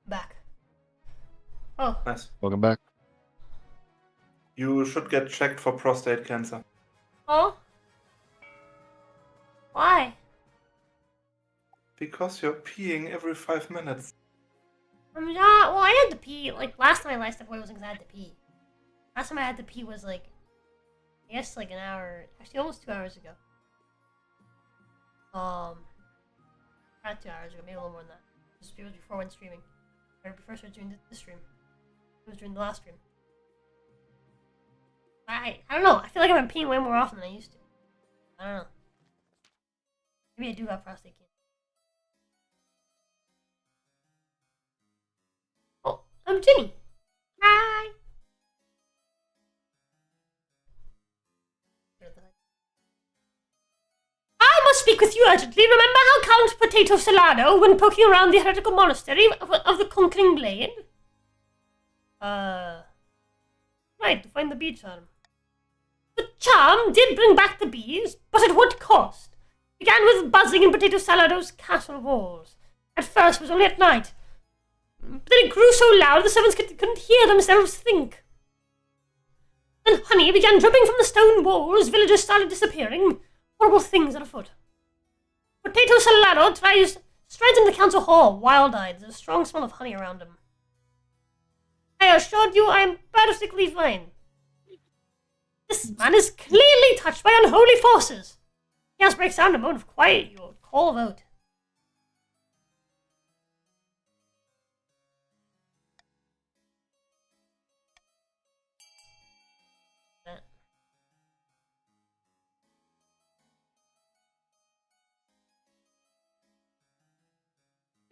Back. Oh, Nice. Welcome back. You should get checked for prostate cancer. oh. Why? Because you're peeing every 5 minutes. I'm not. Well, I had to pee. Like last time I last away wasn't because I had to pee. Last time I had to pee was like, I guess like an hour. Actually, almost 2 hours ago. Not 2 hours ago, maybe a little more than that. It was before I went streaming. Or before I started doing this stream. It was during the last stream. I don't know. I feel like I'm peeing way more often than I used to. I don't know. Maybe I do have prostate cancer. Oh, I'm Ginny. Hi. I must speak with you urgently. Remember how Count Potato Salado, when poking around the heretical monastery of the Conquering Blade? Right, to find the bee charm. The charm did bring back the bees, but at what cost? Began with buzzing in Potato Salado's castle walls. At first it was only at night. But then it grew so loud the servants couldn't hear themselves think. Then honey began dripping from the stone walls, villagers started disappearing. Horrible things are afoot. Potato Salado strides into the council hall, wild-eyed. There's a strong smell of honey around him. I assured you I am perfectly fine. This man is clearly touched by unholy forces. Chaos breaks out in a moment of quiet. You call a vote.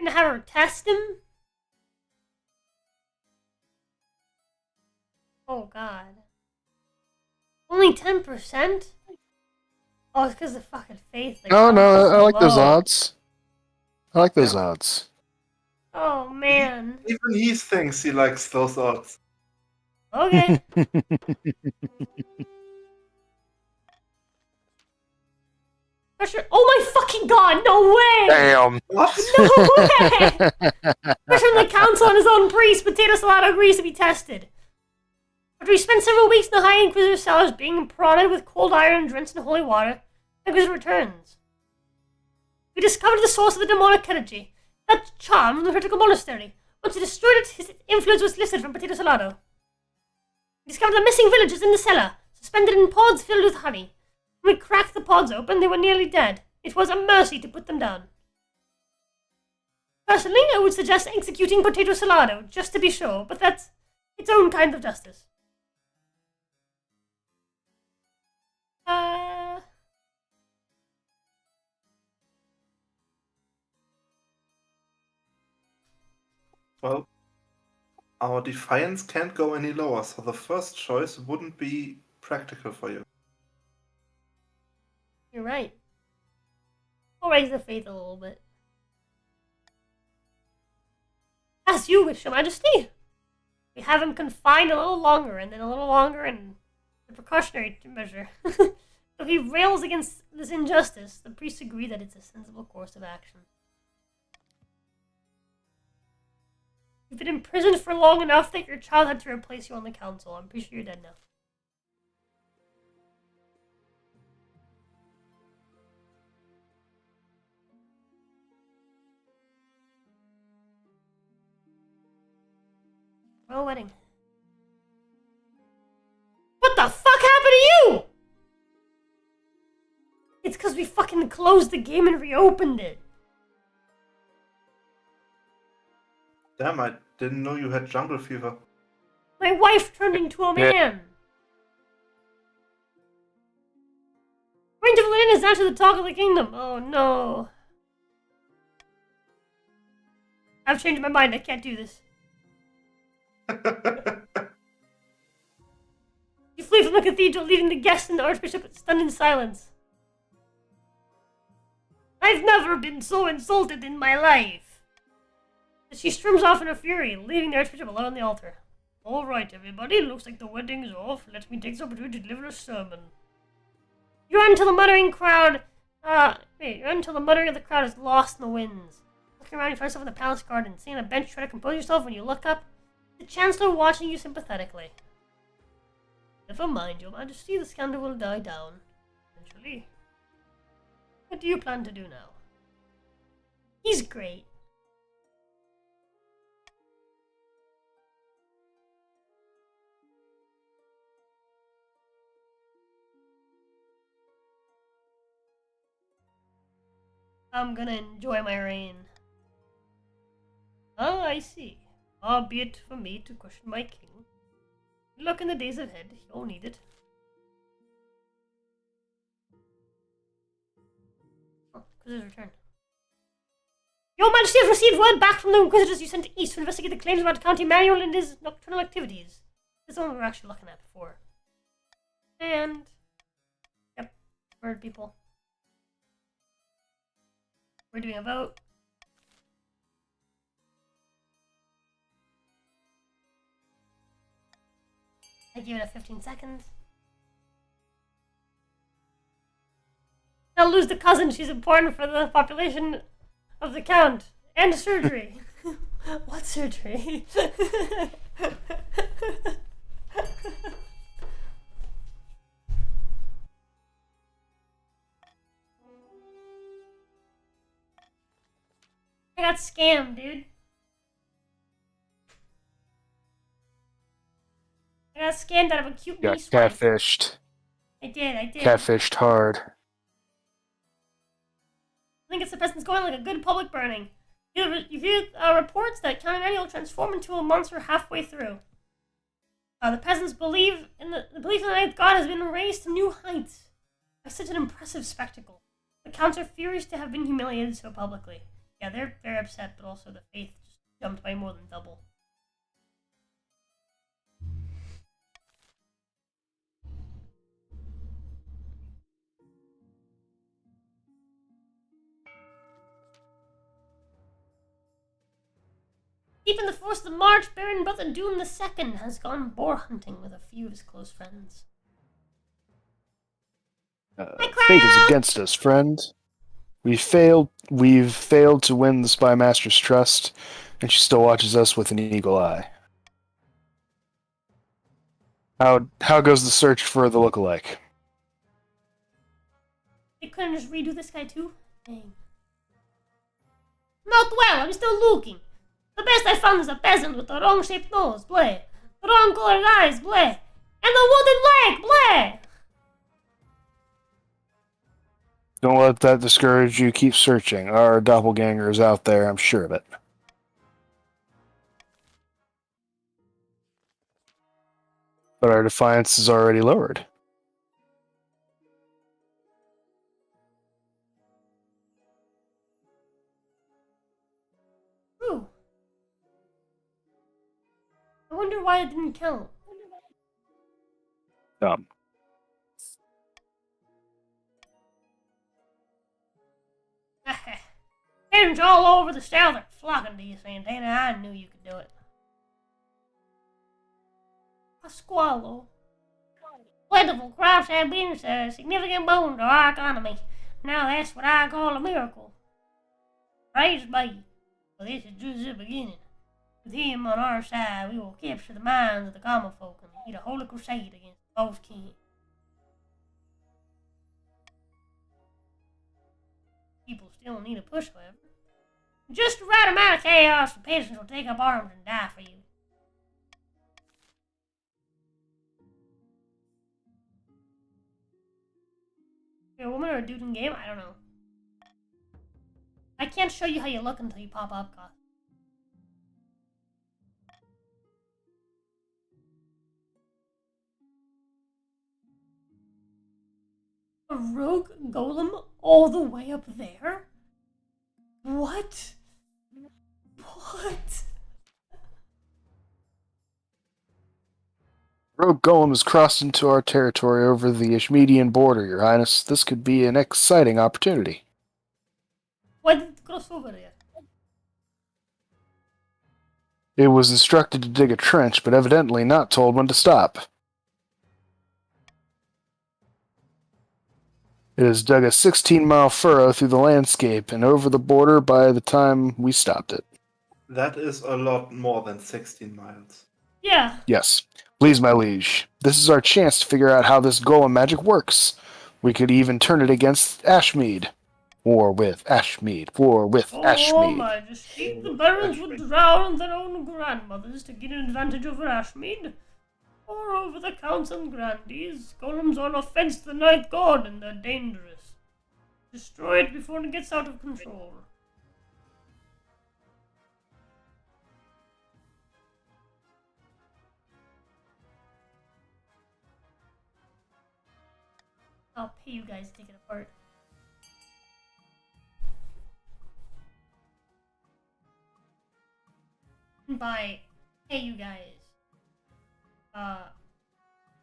I'm gonna have her test him. Oh god. Only 10%? Oh, it's because of fucking faith. Like, No, no, I like low. those odds. I like those odds. Oh man. Even he thinks he likes those odds. Okay. Pressure. Oh my fucking god, no way! Damn. What? No way! Pressure from the council and his own priest, Potato Salado agrees to be tested. After he spent several weeks in the High Inquisitor's cellars being prodded with cold iron and drenched in holy water, the Inquisitor returns. We discovered the source of the demonic energy, that charm from the heretical monastery. Once he destroyed it, his influence was lifted from Potato Salado. We discovered the missing villagers in the cellar, suspended in pods filled with honey. When we cracked the pods open, they were nearly dead. It was a mercy to put them down. Personally, I would suggest executing Potato Salado, just to be sure, but that's its own kind of justice. Well, our defiance can't go any lower, so the first choice wouldn't be practical for you. You're right. I'll raise the faith a little bit. As you wish, Your Majesty. We have him confined a little longer, and then a little longer, and a precautionary measure. If he rails against this injustice, the priests agree that it's a sensible course of action. You've been imprisoned for long enough that your child had to replace you on the council. I'm pretty sure you're dead now. Royal wedding. What the fuck happened to you? It's because we fucking closed the game and reopened it. Damn, I didn't know you had jungle fever. My wife turned into a man. Range of Lynn is actually the talk of the kingdom. Oh no. I've changed my mind. I can't do this. You flee from the cathedral, leaving the guests and the archbishop stunned in silence. I've never been so insulted in my life. She storms off in a fury, leaving the archbishop alone on the altar. All right, everybody, looks like the wedding is off. Let me take this opportunity to deliver a sermon. You run until the muttering crowd. You run until the muttering of the crowd is lost in the winds. Looking around, you find yourself in the palace garden, sitting on a bench, trying to compose yourself. When you look up, the chancellor watching you sympathetically. Never mind, Your Majesty. The scandal will die down eventually. What do you plan to do now? He's great. I'm gonna enjoy my reign. Ah, I see. Far be it for me to question my king. Look in the days ahead, you'll need it. His return. Your Majesty has received word back from the Inquisitors you sent east to investigate the claims about County Manuel and his nocturnal activities. This is the one we were actually looking at before. And... Yep. Bird people. We're doing a vote. I give it a 15 seconds. I'll lose the cousin. She's important for the population of the Count. And surgery. What surgery? I got scammed, dude. I got scammed out of a cute Got niece wife. catfished. I did. Catfished hard. I think it's the peasants going like a good public burning. You hear reports that Count Emmanuel transformed into a monster halfway through. The peasants believe in the belief in the ninth god has been raised to new heights by such an impressive spectacle. The counts are furious to have been humiliated so publicly. Yeah, they're very upset, but also the faith just jumped by more than double. Keeping the force of the march, Baron Brother Doom II has gone boar hunting with a few of his close friends. Fate is against us, friend. We've failed to win the Spy Master's trust, and she still watches us with an eagle eye. How goes the search for the lookalike? They couldn't just redo this guy too? Dang. Not well, I'm still looking. The best I found is a peasant with the wrong shaped nose, bleh. The wrong colored eyes, bleh. And the wooden leg, bleh! Don't let that discourage you. Keep searching. Our doppelganger is out there, I'm sure of it. But our defiance is already lowered. Ooh. I wonder why it didn't count. Dumb. Parents all over the south are flocking to you, Santana. I knew you could do it. Pasqualo. Plentiful crops have been a significant boon to our economy. Now that's what I call a miracle. Praise be. Well, this is just the beginning. With him on our side, we will capture the minds of the common folk and lead a holy crusade against the false king. People still need a push, however. Just the right amount of chaos, the peasants will take up arms and die for you. You're a woman or a dude in game? I don't know. I can't show you how you look until you pop up, God. A rogue golem all the way up there? What? What? Rogue Golem has crossed into our territory over the Ishmedian border, Your Highness. This could be an exciting opportunity. Why did it cross over there? It was instructed to dig a trench, but evidently not told when to stop. It has dug a 16-mile furrow through the landscape and over the border by the time we stopped it. That is a lot more than 16 miles. Yeah. Yes. Please, my liege. This is our chance to figure out how this golem magic works. We could even turn it against Ashmead. War with Ashmead. War with Ashmead. Oh, Majesty, the barons would drown their own grandmothers to get an advantage over Ashmead. Or over the counts and grandees. Golems are an offense to the ninth god and they're dangerous. Destroy it before it gets out of control. I'll pay you guys to take it apart. mean by, hey, you guys.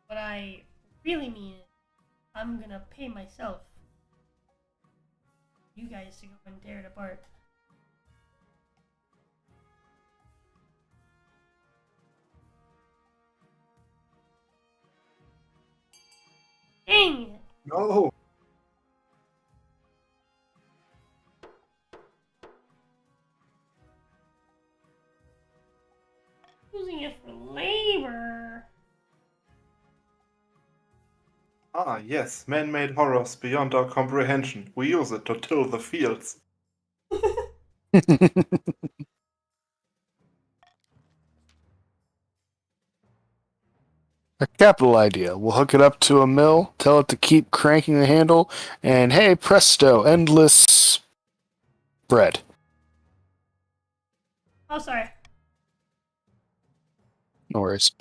What I really mean is, I'm gonna pay myself. You guys to go and tear it apart. Dang it! No. Using it for labor. Ah, yes, man-made horrors beyond our comprehension. We use it to till the fields. A capital idea. We'll hook it up to a mill, tell it to keep cranking the handle, and hey, presto, endless bread. Oh, sorry. No worries.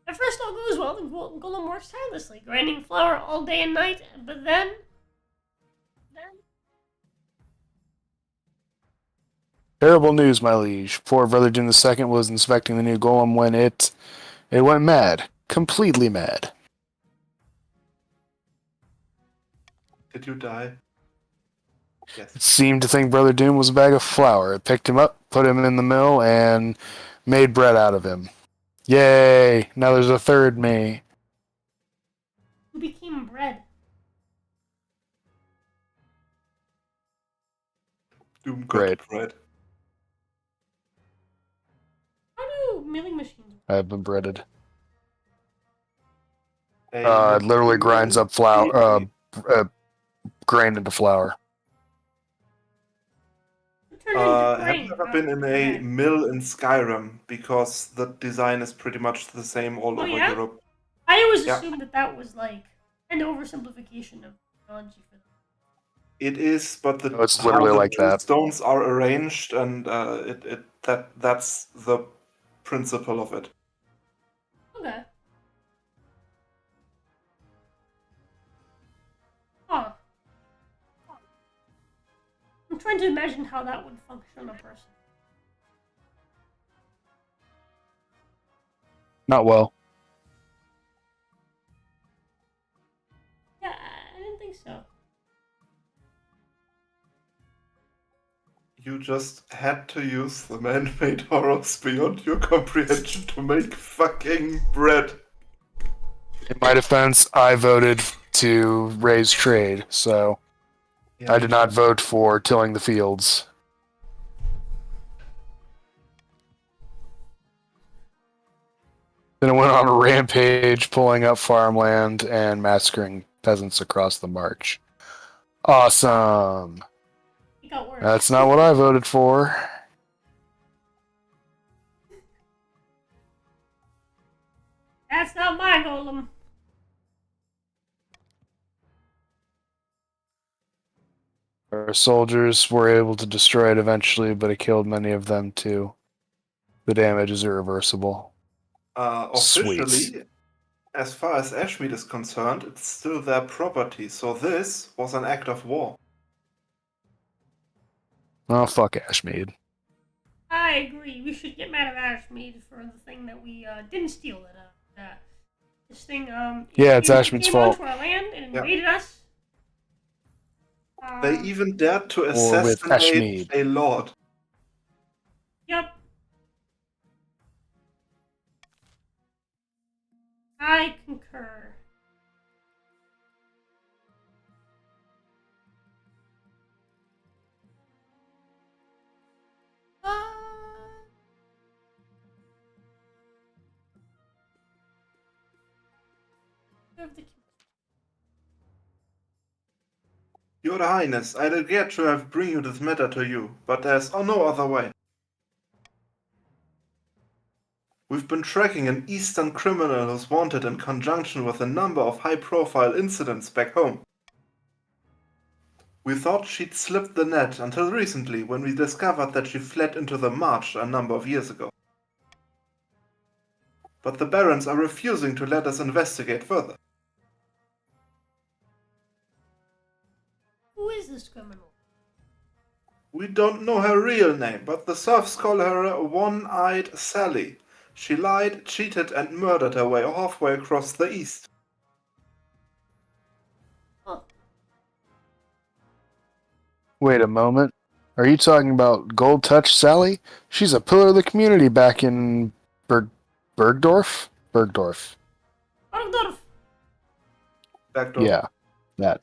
At first all goes well, the golem works tirelessly, grinding flour all day and night, but then... Terrible news, my liege. Poor Brother Doom II was inspecting the new golem when it went mad. Completely mad. Did you die? Yes. It seemed to think Brother Doom was a bag of flour. It picked him up, put him in the mill, and made bread out of him. Yay! Now there's a third me. Who became bread? Doom got Great. bread. How do milling machines work? I've been breaded. It It literally grinds up flour, grain into flour. Turn into have grain, you ever not been in a bread. mill in Skyrim? Because the design is pretty much the same all Oh, over yeah? Europe. I always Yeah. assumed that was like an oversimplification of technology for them. It is, but No, it's literally how the like that. stones are arranged, and that's the principle of it. Okay. Huh. I'm trying to imagine how that would function on a person. Not well. Yeah, I didn't think so. You just had to use the man-made horrors beyond your comprehension to make fucking bread. In my defense, I voted to raise trade, so Yeah, I did not vote for tilling the fields. Then it went on a rampage, pulling up farmland and massacring peasants across the march. Awesome. It got worse. That's not what I voted for. That's not my golem. Our soldiers were able to destroy it eventually, but it killed many of them too. The damage is irreversible. Officially, Sweet. as far as Ashmead is concerned, it's still their property, so this was an act of war. Oh, fuck Ashmead. I agree. We should get mad at Ashmead for the thing that we didn't steal. This thing. Yeah, it's came Ashmead's fault. onto our land and Yep. invaded us. They even dared to with assassinate Ashmead. a lord. Yep. I concur. Of the Your Highness, I regret to have bring you this matter to you, but there's no other way. We've been tracking an Eastern criminal who's wanted in conjunction with a number of high-profile incidents back home. We thought she'd slipped the net until recently, when we discovered that she fled into the marsh a number of years ago. But the barons are refusing to let us investigate further. Who is this criminal? We don't know her real name, but the serfs call her One-Eyed Sally. She lied, cheated, and murdered her way halfway across the east. Oh, Wait a moment. Are you talking about Gold Touch Sally? She's a pillar of the community back in Bergdorf? Bergdorf. Bergdorf. Backdoor. Yeah, that.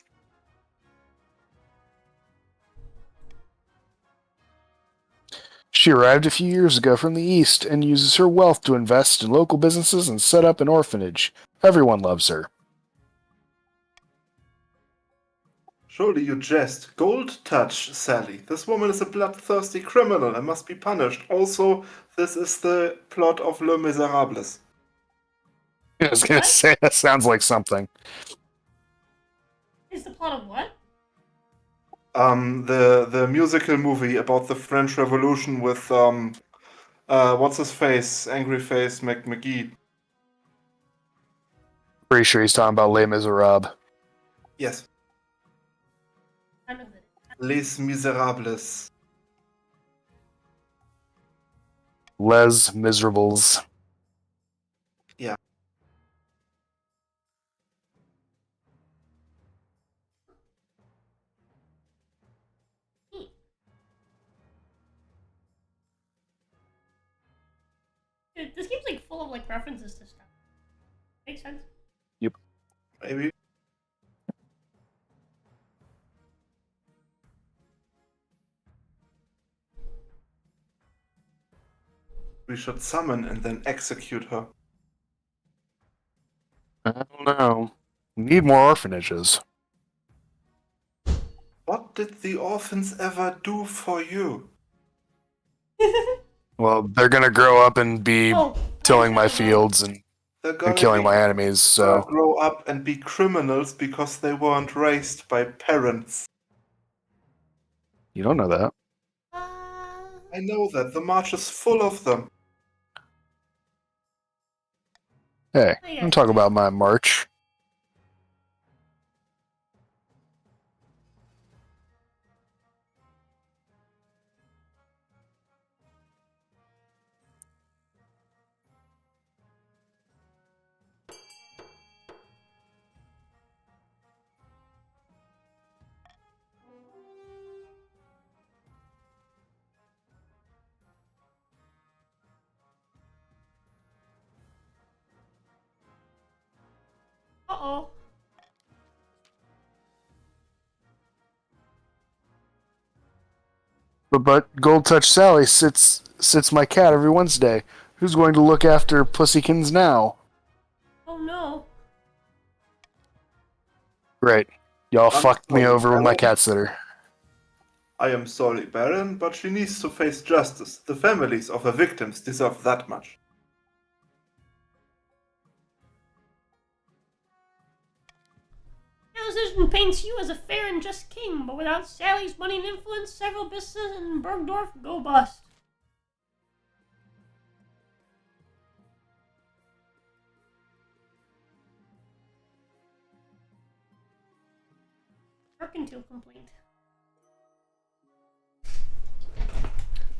She arrived a few years ago from the East and uses her wealth to invest in local businesses and set up an orphanage. Everyone loves her. Surely you jest. Gold Touch, Sally. This woman is a bloodthirsty criminal and must be punished. Also, this is the plot of Les Miserables. I was gonna What? say that sounds like something. Is the plot of what? The musical movie about the French Revolution with what's his face, angry face McGee. Pretty sure he's talking about Les Miserables. Yes, I know that. Les Miserables. Les Miserables. Yeah. Dude, this game's like full of like references to stuff. Makes sense. Maybe. We should summon and then execute her. I don't know. We need more orphanages. What did the orphans ever do for you? Well, they're gonna grow up and be Oh, tilling my I said, fields and They're gonna killing my enemies, so... grow up and be criminals because they weren't raised by parents. You don't know that. I know that. The march is full of them. Hey, Oh, yeah. I'm talking about my march. Uh-oh. But Gold Touch Sally sits my cat every Wednesday. Who's going to look after Pussykins now? Oh no. Great. Y'all I'm fucked me sorry, over with my Baron. cat sitter. I am sorry, Baron, but she needs to face justice. The families of her victims deserve that much. Your decision paints you as a fair and just king, but without Sally's money and influence, several businesses in Bergdorf go bust. Mercantile complaint.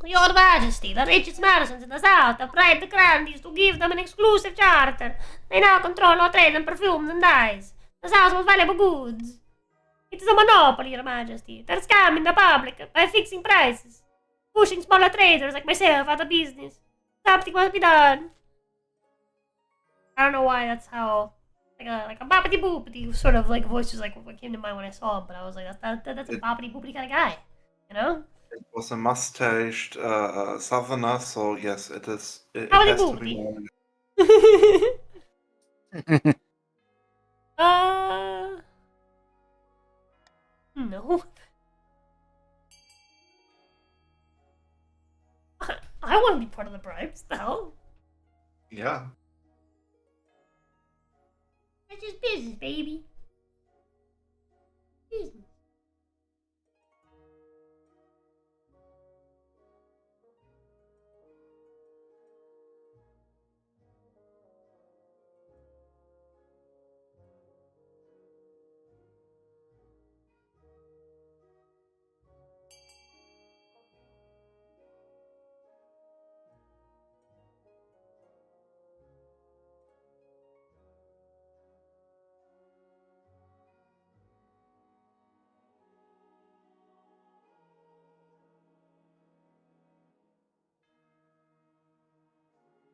Your Majesty, the richest merchants in the south have bribed the grandees to give them an exclusive charter. They now control our trade in perfumes and dyes, the south's most valuable goods. It is a monopoly, Your Majesty. They're scamming the public by fixing prices, pushing smaller traders like myself out of business. Something must be done. I don't know why that's how, like a boppity boopity sort of like voice was like what came to mind when I saw him, but I was like, that's a boppity boopity kind of guy, you know? It was a mustached southerner, so yes, it is. It Howdy has to boopity. be more. No. I want to be part of the bribes. The hell? Yeah. It's just business, baby. Business.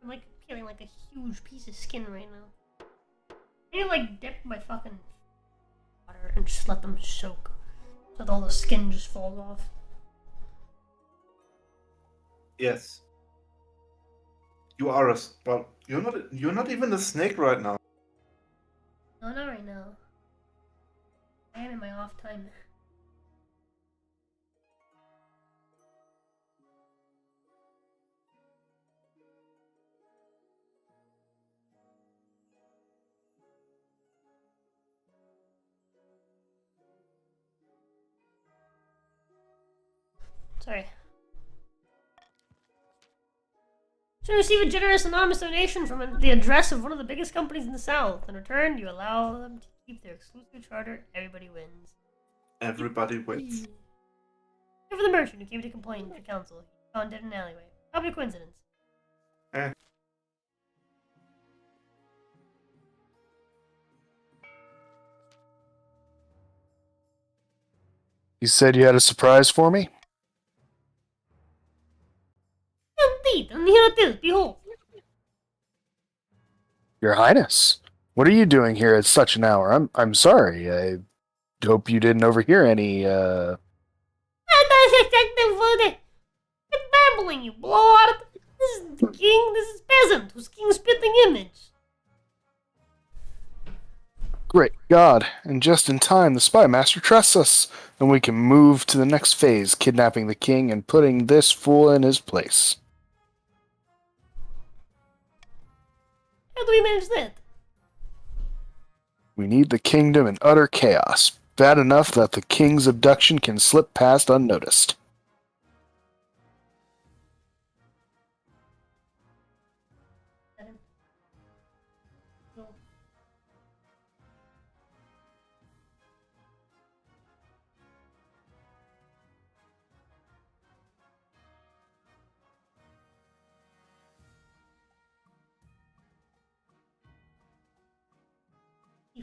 I'm like peeling like a huge piece of skin right now. I need to like dip my fucking water and just let them soak so that all the skin just falls off. Yes. You are well. You're not even a snake right now. No, not right now. I am in my off time. Sorry. Should receive a generous anonymous donation from the address of one of the biggest companies in the South. In return, you allow them to keep their exclusive charter. Everybody wins. Everybody wins. Here for the merchant who came to complain to council. He found dead in an alleyway. Probably a coincidence. Eh. You said you had a surprise for me? Indeed, and here it is. Behold. Your Highness, what are you doing here at such an hour? I'm sorry. I hope you didn't overhear any, Quit babbling, you blowhard. This is the king. This is peasant who's king's spitting image. Great God, and just in time, the spy master trusts us, and we can move to the next phase, kidnapping the king and putting this fool in his place. How do we manage that? We need the kingdom in utter chaos, bad enough that the king's abduction can slip past unnoticed.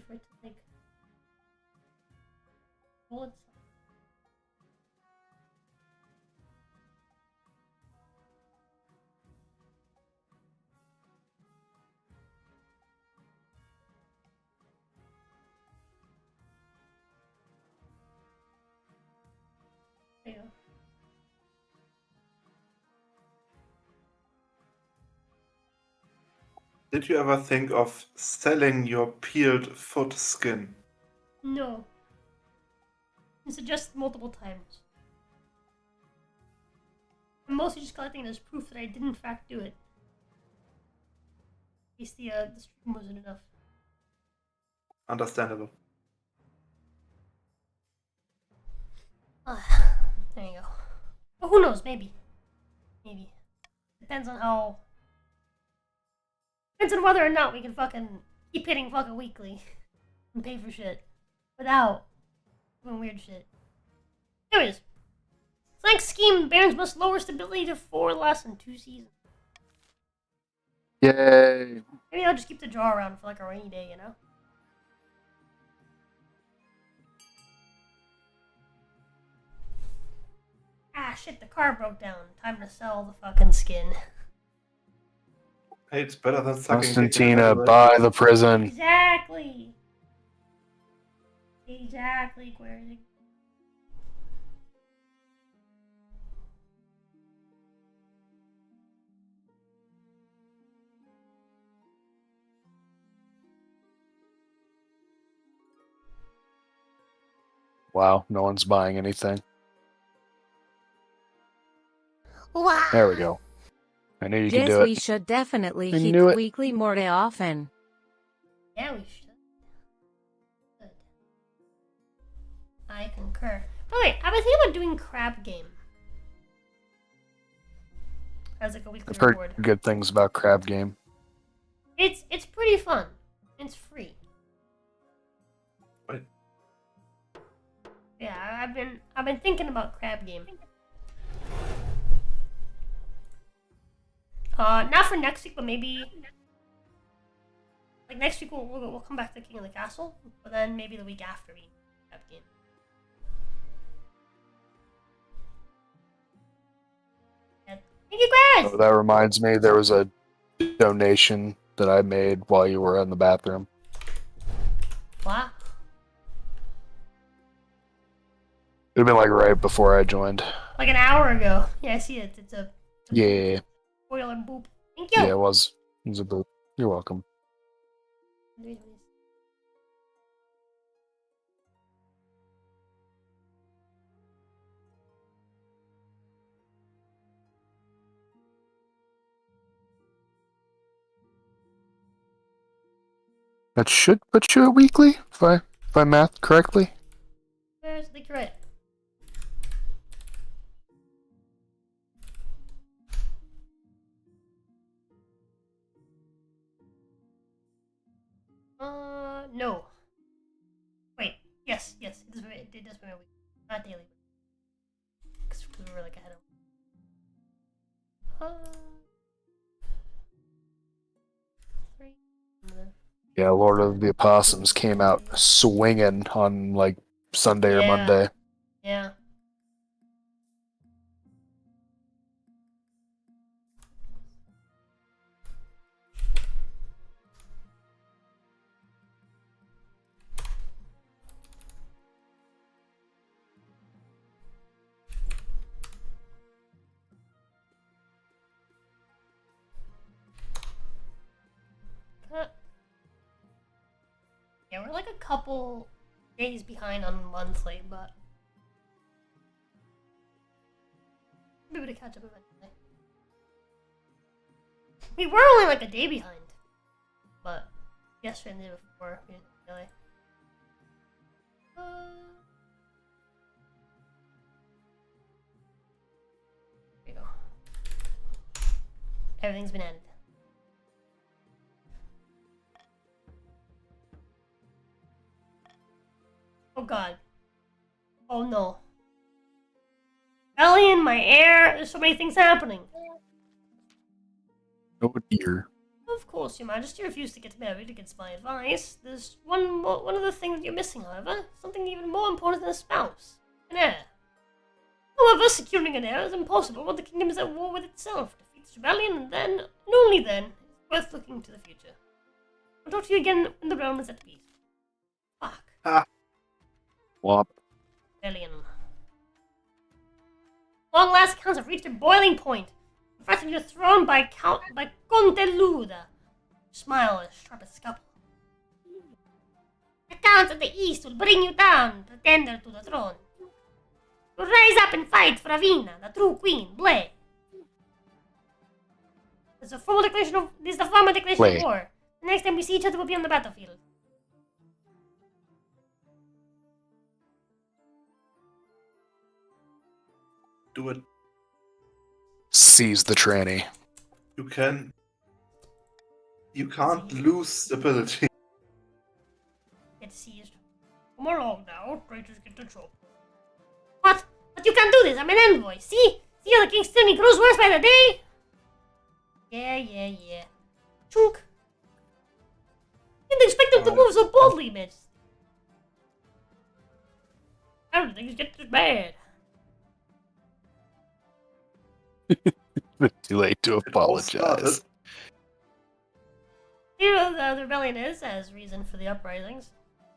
For it to like hold itself. There you go. Did you ever think of selling your peeled foot skin? No. You suggested multiple times. I'm mostly just collecting it as proof that I did in fact do it. In case the stream wasn't enough. Understandable. There you go. But who knows? Maybe. Maybe. Depends on how. Depends on whether or not we can fucking keep hitting fucking weekly and pay for shit without doing weird shit. Anyways, Slank's scheme Barons must lower stability to 4 less than 2 seasons. Yay! Maybe I'll just keep the draw around for like a rainy day, you know? Ah, shit, the car broke down. Time to sell the fucking skin. Hey, it's better than sucking. Constantina, buy the prison. Exactly. Exactly, Query. Wow, no one's buying anything. Wow. There we go. I knew you could Yes, do we it. should definitely I hit knew it. weekly more often. Yeah, we should. Good. I concur. Oh wait, I've been thinking about doing crab game. As like a weekly I've heard reward. good things about Crab Game. It's pretty fun. It's free. Wait. Yeah, I've been thinking about crab game. Not for next week, but maybe like next week we'll come back to King of the Castle, but then maybe the week after we crab game. Yeah. Thank you, guys. Oh, that reminds me, there was a donation that I made while you were in the bathroom. Wow. It would have been like right before I joined. Like an hour ago. Yeah, I see it. It's a Yeah. spoiler boop. Thank you. Yeah, it was. It was a boot. You're welcome. That should put you at weekly, if I math correctly. Where's the crit? No. Wait. Yes. It does put me a week. Not daily. Because we were like ahead of. 3. Yeah, Lord of the Opossums came out swinging on like Sunday or Yeah. Monday. Yeah. Yeah, we're like a couple days behind on monthly, but we'll be able to catch up eventually. We were only like a day behind, but yesterday and the day before, we didn't really. There you go. Everything's been added. Oh god. Oh no. Alien, my air, there's so many things happening. Oh dear. Of course, Your Majesty, refused to get married against my advice. There's one other thing that you're missing, however. Something even more important than a spouse. An heir. However, securing an heir is impossible when the kingdom is at war with itself. Defeats rebellion, and then, and only then, it's worth looking to the future. I'll talk to you again when the realm is at peace. Fuck. Ha! Womp. Rebellion. Long last accounts have reached a boiling point. Threatened your throne by Conte Luda. Smile as sharp as a scalpel. The counts of the east will bring you down, pretender to the throne. You'll rise up and fight for Avina, the true queen, Blay. This is the formal declaration of Blay. war. The next time we see each other will be on the battlefield. Do it. Seize the tranny. You can't lose stability. Get seized. Come along now, traitors get the job. What? But you can't do this, I'm an envoy. See how the king's tyranny grows worse by the day? Yeah. Chunk. Didn't expect him to move so boldly, Mitch. Everything's getting bad. Too late to apologize. Here the rebellion is, as reason for the uprisings,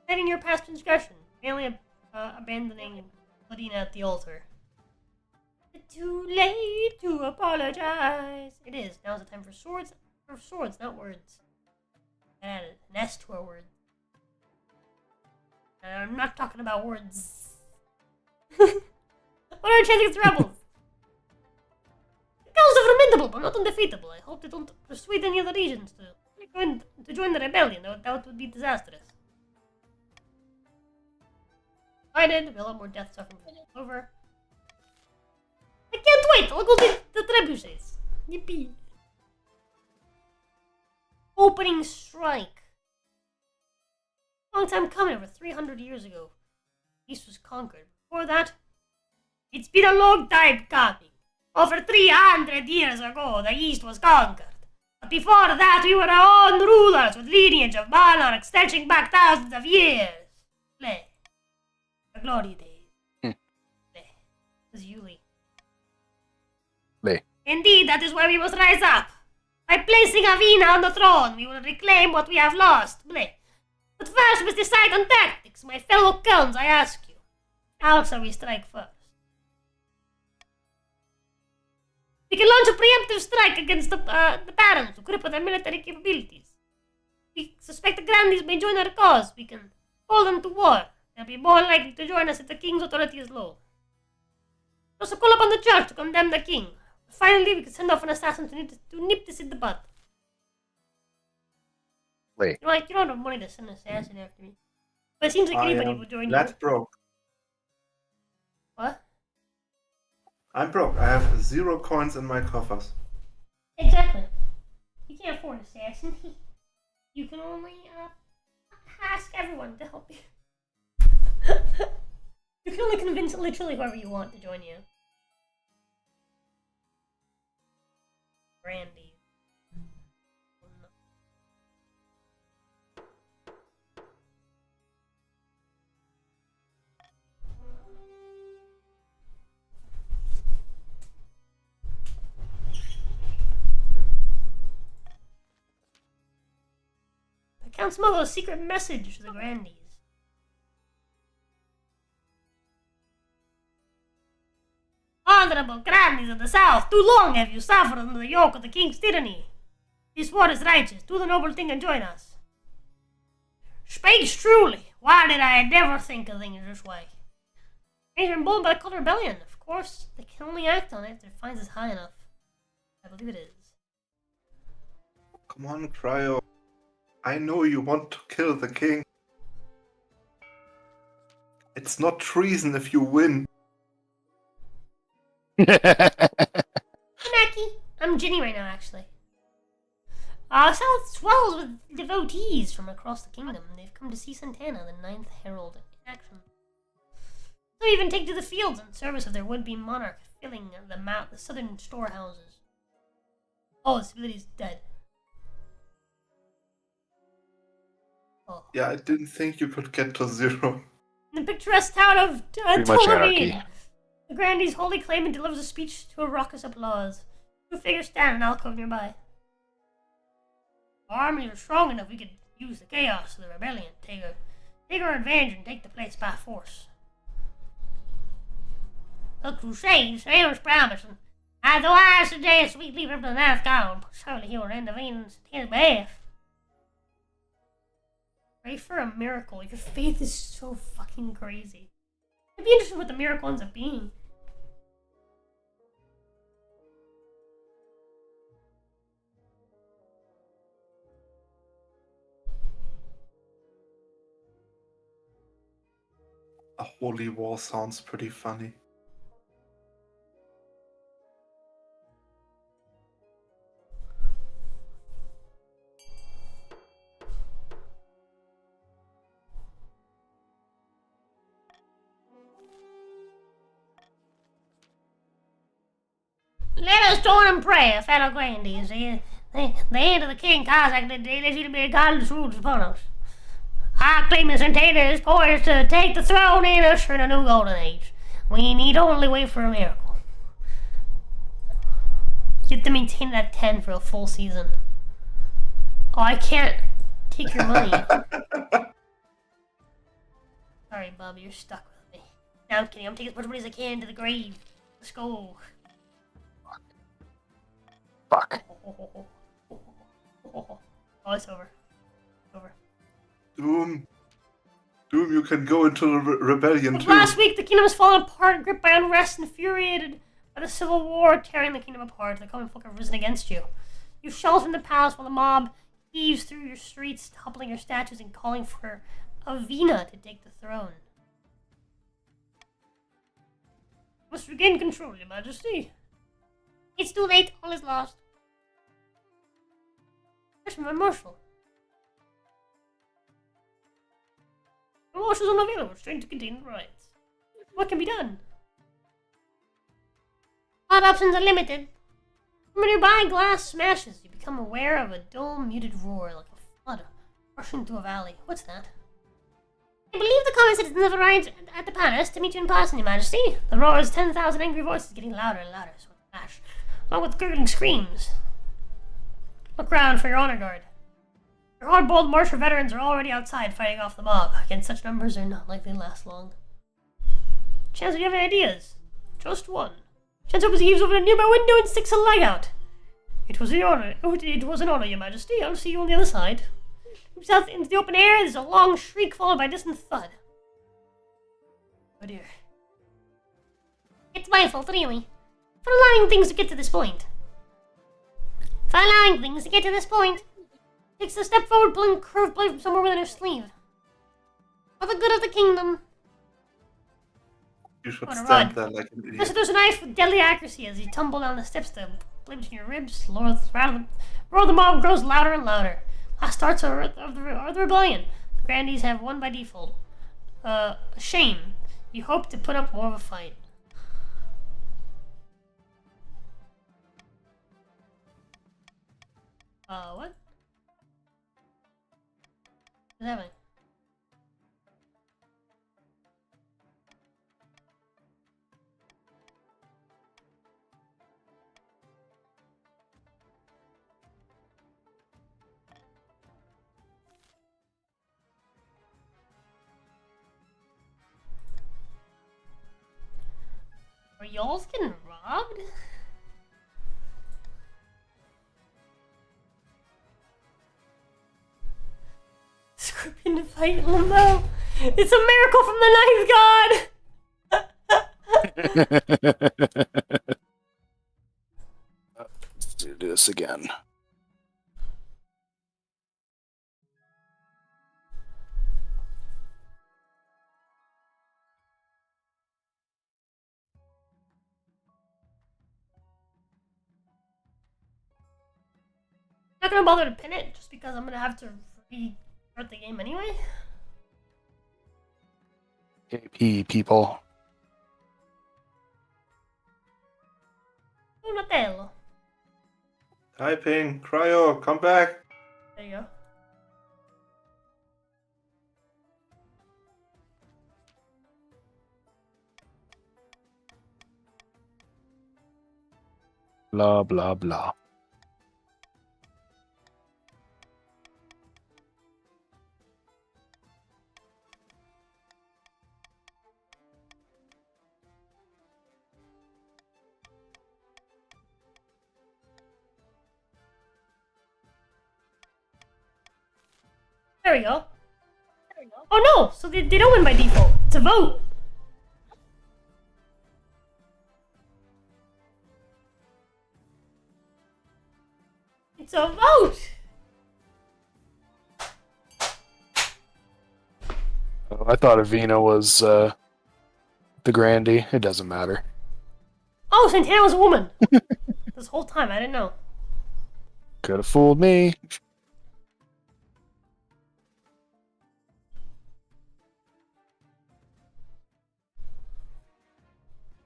citing your past transgression, mainly abandoning Ladina at the altar. Too late to apologize. It is. Now's the time for swords, not words. Added an S to our words. And I'm not talking about words. What are chanting against rebels? The Gauls are formidable, but not undefeatable. I hope they don't persuade any other regions to join the rebellion. That would be disastrous. Divided, we'll have more death suffering over. I can't wait! I'll go get the trebuchets. Yippee. Opening strike. Long time coming, over 300 years ago. The East was conquered. Before that, it's been a long time coming. Over 300 years ago, the East was conquered. But before that, we were our own rulers with lineage of monarchs stretching back thousands of years. Play. The glory days. Play. It was Yuli. Play. Indeed, that is why we must rise up. By placing Avina on the throne, we will reclaim what we have lost. Bleh. But first, we must decide on tactics. My fellow Kelns, I ask you. How shall we strike first? We can launch a preemptive strike against the barons to cripple their military capabilities. We suspect the Grandies may join our cause. We can call them to war. They'll be more likely to join us if the king's authority is low. Also call upon the church to condemn the king. Finally, we can send off an assassin to nip this in the bud. Wait. You don't have money to send an assassin after me. But it seems like anybody would join you. That's broke. What? I'm broke. I have 0 coins in my coffers. Exactly. You can't afford an assassin. You can only ask everyone to help you. You can only convince literally whoever you want to join you. Brandy. I can't smuggle a secret message to the Grandies. Honorable Grandies of the South, too long have you suffered under the yoke of the king's tyranny. This war is righteous. Do the noble thing and join us. Speaks truly. Why did I never think of things this way? They're emboldened by the Cult Rebellion. Of course, they can only act on it if their fines is high enough. I believe it is. Come on, Cryo. I know you want to kill the king. It's not treason if you win. Hey, Mackie. I'm Ginny right now, actually. South swells with devotees from across the kingdom. They've come to see Santana, the Ninth Herald, in action. Some even take to the fields in service of their would-be monarch, filling the southern storehouses. Oh, the civility's dead. Oh. Yeah, I didn't think you could get to 0. In the picturesque town of Pretty much anarchy. Tolerine, the Grandee's holy claimant delivers a speech to a raucous applause. Two figures stand in an alcove nearby. Our armies are strong enough we could use the chaos of the rebellion, take our advantage and take the place by force. The crusade sailors promising. Although I suggest we leave him to the North Gown, surely he will intervene in his behalf. Pray for a miracle. Your faith is so fucking crazy. I'd be interested in what the miracle ends up being. A holy war sounds pretty funny. Let us join in prayer, fellow Grandies. The hand of the king contacted the legitimate godless rules upon us. Our claimant Santana is poised to take the throne and usher in a new golden age. We need only wait for a miracle. You have to maintain that 10 for a full season. Oh, I can't take your money. Sorry, Bub, you're stuck with me. No, I'm kidding. I'm taking as much money as I can to the grave. Let's go. Fuck. Oh, it's over. It's over. Doom, you can go into the rebellion too. Last week, the kingdom has fallen apart, gripped by unrest, infuriated by the civil war, tearing the kingdom apart. The common folk have risen against you. You shelter in the palace while the mob heaves through your streets, toppling your statues and calling for Avina to take the throne. You must regain control, Your Majesty. It's too late. All is lost. Where's my marshal? The marshal is unavailable. Strain to contain the riots. What can be done? All options are limited. From a nearby glass smashes, you become aware of a dull, muted roar like a flood rushing through a valley. What's that? I believe the common citizens have arrived at the palace to meet you in person, Your Majesty. The roar is 10,000 angry voices getting louder and louder, so flash, along with gurgling screams. Look round for your honor guard. Your hard-boiled marcher veterans are already outside fighting off the mob. Against such numbers, they're not likely to last long. Chance, do you have any ideas? Just one. Chance opens the eaves over a nearby window and sticks a light out. It was an honor, your majesty. I'll see you on the other side. Moves out into the open air, there's a long shriek followed by a distant thud. Oh dear. It's my fault, really. For allowing things to get to this point. Takes a step forward, pulling a curved blade from somewhere within her sleeve. For the good of the kingdom. You should What a stand rod. there like an Yes, idiot. there's a knife with deadly accuracy as you tumble down the steps, the blade between your ribs. Roar of the mob grows louder and louder. Last starts of the rebellion. The Grandees have won by default. A shame. You hope to put up more of a fight. What? What's happening? Are y'all getting robbed? Scorpion to fight Limbo. It's a miracle from the Knife God! Let's do this again. Not gonna bother to pin it just because I'm gonna have to restart the game anyway. AP people. Donatello. Typing, Cryo, come back. There you go. Blah, blah, blah. There we go. Oh no! So they don't win by default. It's a vote. It's a vote! Oh, I thought Avina was the Grandee. It doesn't matter. Oh, Santana was a woman! This whole time, I didn't know. Could have fooled me.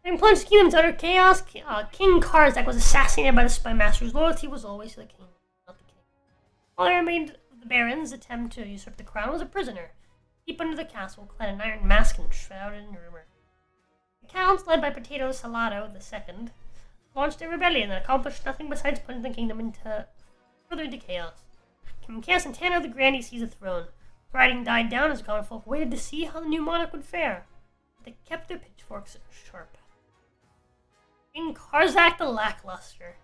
In plunged kingdoms utter chaos, King Karzak was assassinated by the spy master whose loyalty was always to the king, not the king. While the remained of the barons' attempt to usurp the crown was a prisoner, deep under the castle, clad in iron mask and shrouded in rumor. The counts, led by Potato Salado II, launched a rebellion that accomplished nothing besides plunging the kingdom further into chaos. King Santana the Grandee seized the throne. Fighting died down as the common folk waited to see how the new monarch would fare. They kept their pitchforks sharp. King Karzak the Lackluster.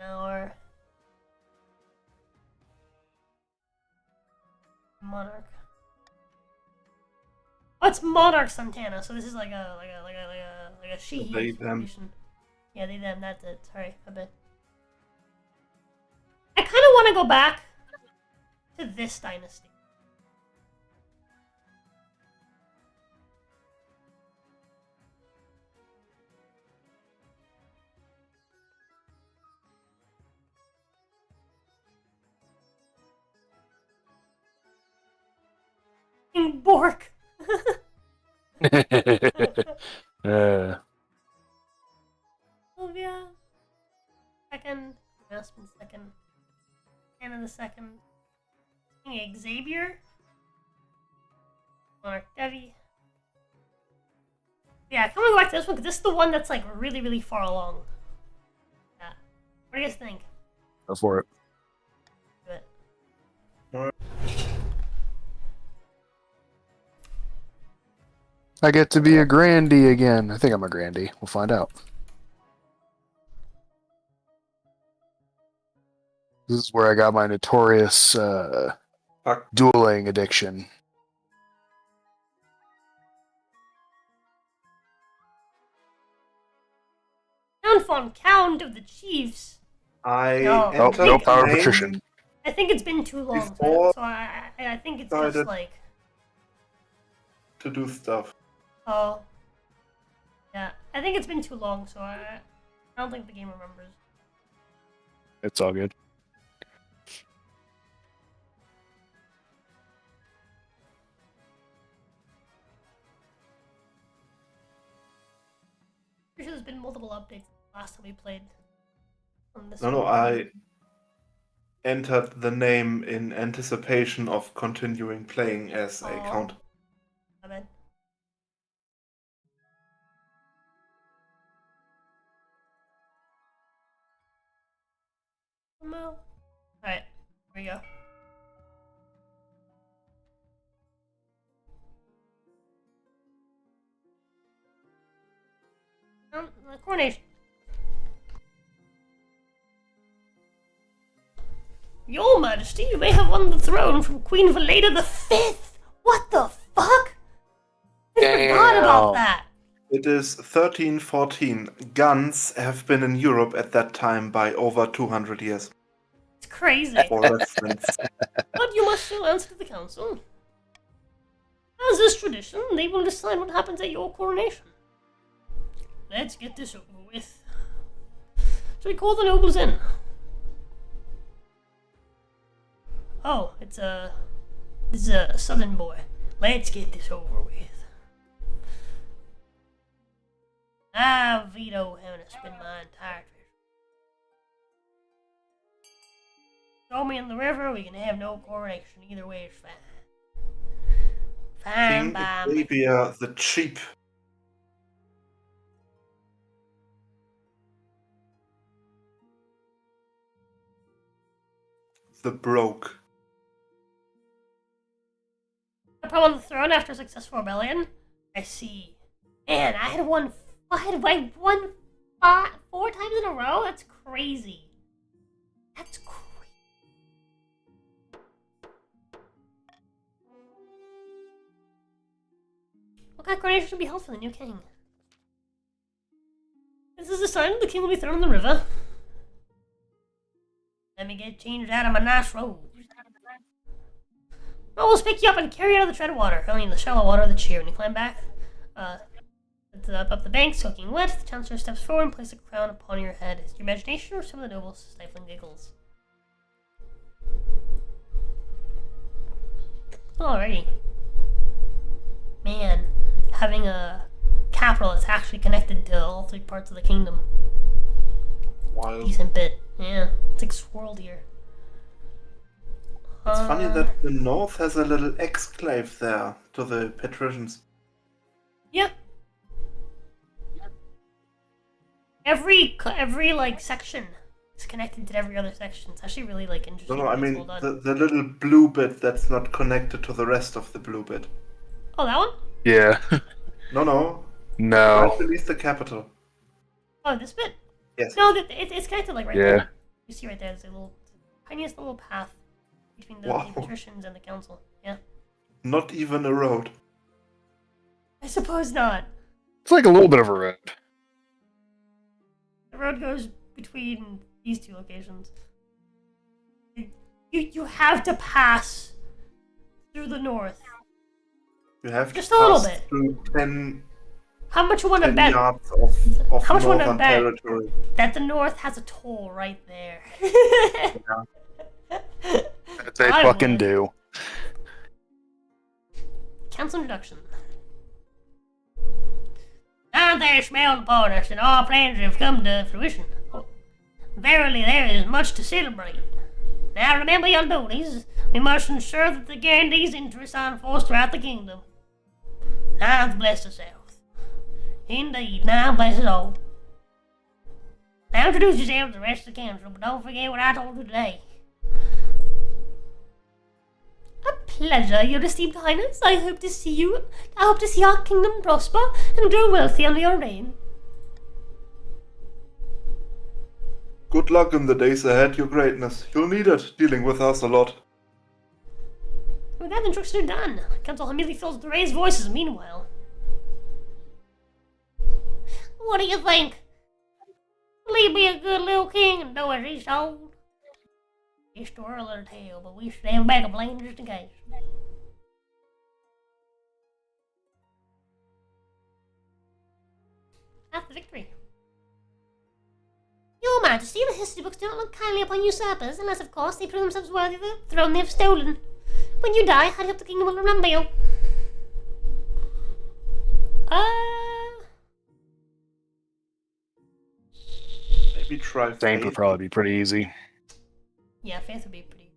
Now our monarch. Oh, it's Monarch Santana. So this is like a she. They, them. Situation. Yeah, they them. That's it. Sorry, a bit. I kind of want to go back to this dynasty. King Bork. Sylvia. Second. Aspen second. Anna the second. King Xavier. Monarch Devi. Yeah, I kind of go back to this one because this is the one that's like really, really far along. Yeah. What do you guys think? Go for it. Do it. Alright. I get to be a grandee again. I think I'm a grandee. We'll find out. This is where I got my notorious Fuck. dueling addiction. Count of the Chiefs. I No. entered no the power of name attrition. I think it's been too long, Before- so I think it's Decided- just like, to do stuff. oh, yeah. I think it's been too long, so I don't think the game remembers. It's all good. Pretty sure there's been multiple updates last time we played. On this No, one. I entered the name in anticipation of continuing playing as a Oh. count. My bad. Alright, here we go. The coronation. Your Majesty, you may have won the throne from Queen Valeda the Fifth. What the fuck? I forgot about Damn. that. It is 1314. Guns have been in Europe at that time by over 200 years. It's crazy. For reference. But you must still answer to the council. As is tradition, they will decide what happens at your coronation. Let's get this over with. Shall we call the nobles in? Oh, this is a southern boy. Let's get this over with. I veto having to spend my entire treasure. Throw me in the river, we can have no coronation. Either way is fine. Fine King by me. Xavier the Cheap. The Broke. I put on the throne after a successful rebellion. I see. Man, I won 4 times in a row? That's crazy. That's crazy. What kind of coronation should be held for the new king? This is the sign that the king will be thrown in the river. Let me get changed out of my nice robe. Nobles pick you up and carry you out of the tread water. Only in the shallow water of the chair. When you climb back, up the bank, soaking wet, the chancellor steps forward and places a crown upon your head. Is it your imagination or some of the nobles' stifling giggles? Alrighty. Man, having a capital that's actually connected to all 3 parts of the kingdom. Wild. Decent bit. Yeah, it's like swirled here. It's funny that the north has a little exclave there to the patricians. Yeah. Every like section is connected to every other section. It's actually really like interesting. No, I It's mean well done. the little blue bit that's not connected to the rest of the blue bit. Oh, that one? Yeah. No. No. Right beneath the capital. Oh, this bit? Yes. No, it's connected like right Yeah. there. You see right there, there's a little tiniest little path between the Wow. patricians and the council. Yeah. Not even a road. I suppose not. It's like a little bit of a road. The road goes between these 2 locations. You have to pass through the north. You have Just to a little pass bit. through 10 How much you want to bet yards of How much you wanna northern bet? territory. that the north has a toll right there? That they I fucking would. do. Council introduction. Now there smell upon us, and all plans have come to fruition. Oh, verily, there is much to celebrate. Now remember your duties. We must ensure that the guarantee's interests are enforced throughout the kingdom. Now bless the South. Indeed. Now, bless it all. Now introduce yourself to the rest of the council, but don't forget what I told you today. A pleasure, your esteemed highness. I hope to see our kingdom prosper and grow wealthy under your reign. Good luck in the days ahead, your greatness. You'll need it, dealing with us a lot. With that instruction done, council immediately fills with the raised voices meanwhile. What do you think? Will he be a good little king and do as he's told? It's too early to tell, but we should have a backup plan just in case. After victory. Your Majesty, the history books do not look kindly upon usurpers, unless, of course, they prove themselves worthy of the throne they have stolen. When you die, I hope the kingdom will remember you. Maybe try Saint Faith. would probably be pretty easy. Yeah, Faith would be pretty.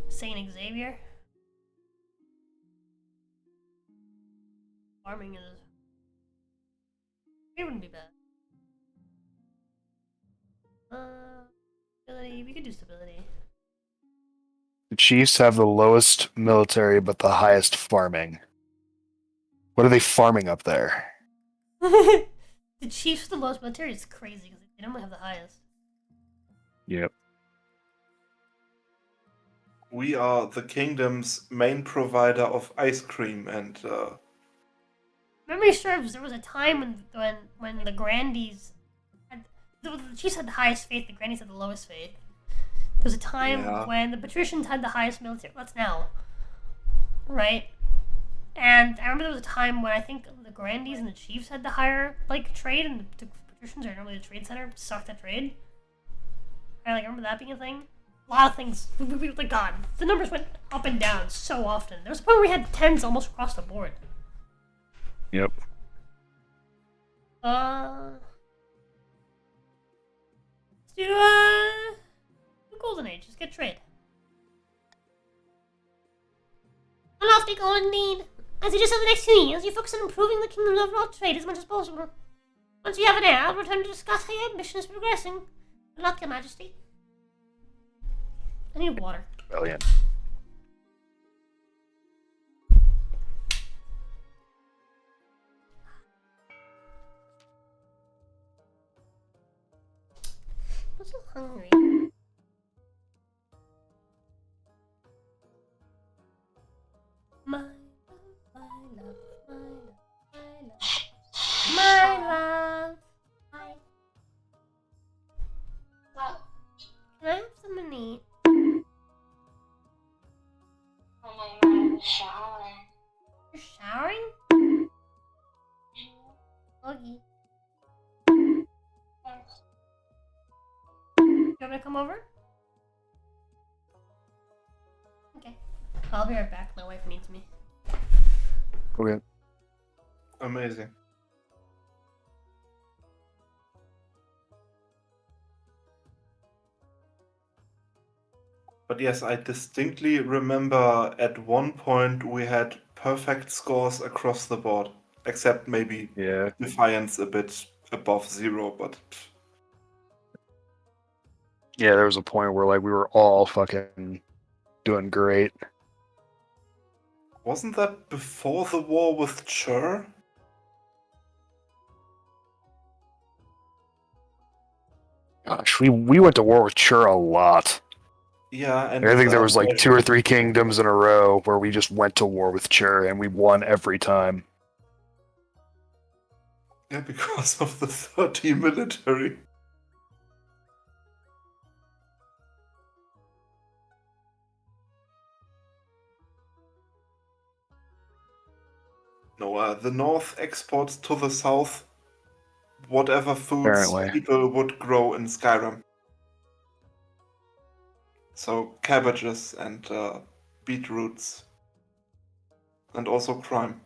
Saint Xavier. Farming is. It wouldn't be bad. Stability. We could do stability. The Chiefs have the lowest military but the highest farming. What are they farming up there? The Chiefs with the lowest military is crazy because they don't have the highest. Yep. We are the kingdom's main provider of ice cream and Memory serves, there was a time when the Grandies had, the Chiefs had the highest faith, the Grandies had the lowest faith. There was a time when the patricians had the highest military. What's now? Right? And I remember there was a time when I think the Grandies and the Chiefs had the higher, like, trade, and the patricians are normally the trade center, sucked at trade. I remember that being a thing. A lot of things, like, God, the numbers went up and down so often. There was a point where we had 10s almost across the board. Yep. Let's do, the Golden Age. Let's get trade. A lofty goal indeed. As you just have the next 2 years, you focus on improving the kingdom's overall trade as much as possible. Once you have an heir, I'll return to discuss how your ambition is progressing. Good luck, Your Majesty. I need water. Brilliant. I'm so hungry. My love, my love, my love, my love. Can I have some money? You're showering? Okay. You want me to come over? Okay. I'll be right back. My wife needs me. Okay. amazing. But yes, I distinctly remember at one point we had perfect scores across the board, except maybe Yeah. Defiance a bit above 0, but Yeah, there was a point where like we were all fucking doing great. wasn't that before the war with Chur? Gosh, we went to war with Chur a lot. Yeah, and I think there was like Empire. 2 or 3 kingdoms in a row where we just went to war with Chur and we won every time. Yeah, because of the 30 military. No, the North exports to the South whatever foods Apparently. people would grow in Skyrim. So cabbages and beetroots. And also crime.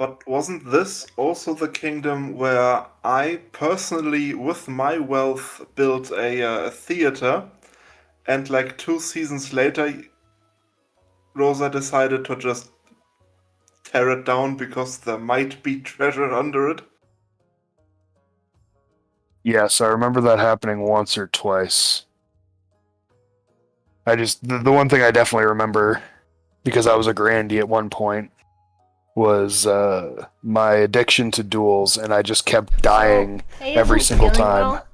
But wasn't this also the kingdom where I personally, with my wealth, built a theater, and like 2 seasons later, Rosa decided to just tear it down because there might be treasure under it? Yes, I remember that happening once or twice. The one thing I definitely remember, because I was a Grandy at one point, was my addiction to duels, and I just kept dying So, Kay every isn't single feeling time. well.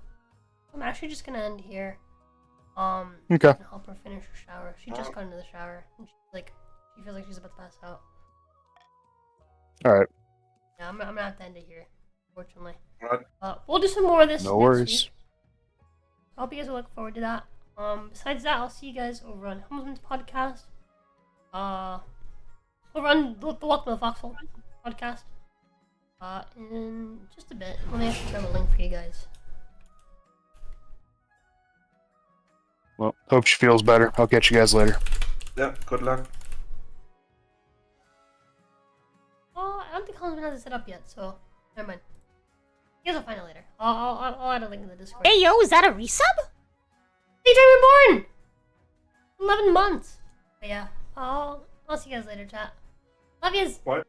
I'm actually just gonna end here. Okay. And help her finish her shower. She just got into the shower, and she feels like she's about to pass out. Alright. Yeah, I'm gonna have to end it here, unfortunately. Alright. We'll do some more of this No next worries. week. I hope you guys will look forward to that. Besides that, I'll see you guys over on Helmsman's podcast. Over on the Welcome to the Foxhole podcast. In just a bit. Let me actually grab a link for you guys. Well, hope she feels better. I'll catch you guys later. Yeah, good luck. I don't think Helmsman has it set up yet, so never mind. You guys will find it later. I'll add a link in the Discord. Hey yo, is that a resub? Hey, Dream Reborn! 11 months. But yeah, I'll see you guys later, chat. Love yous. What?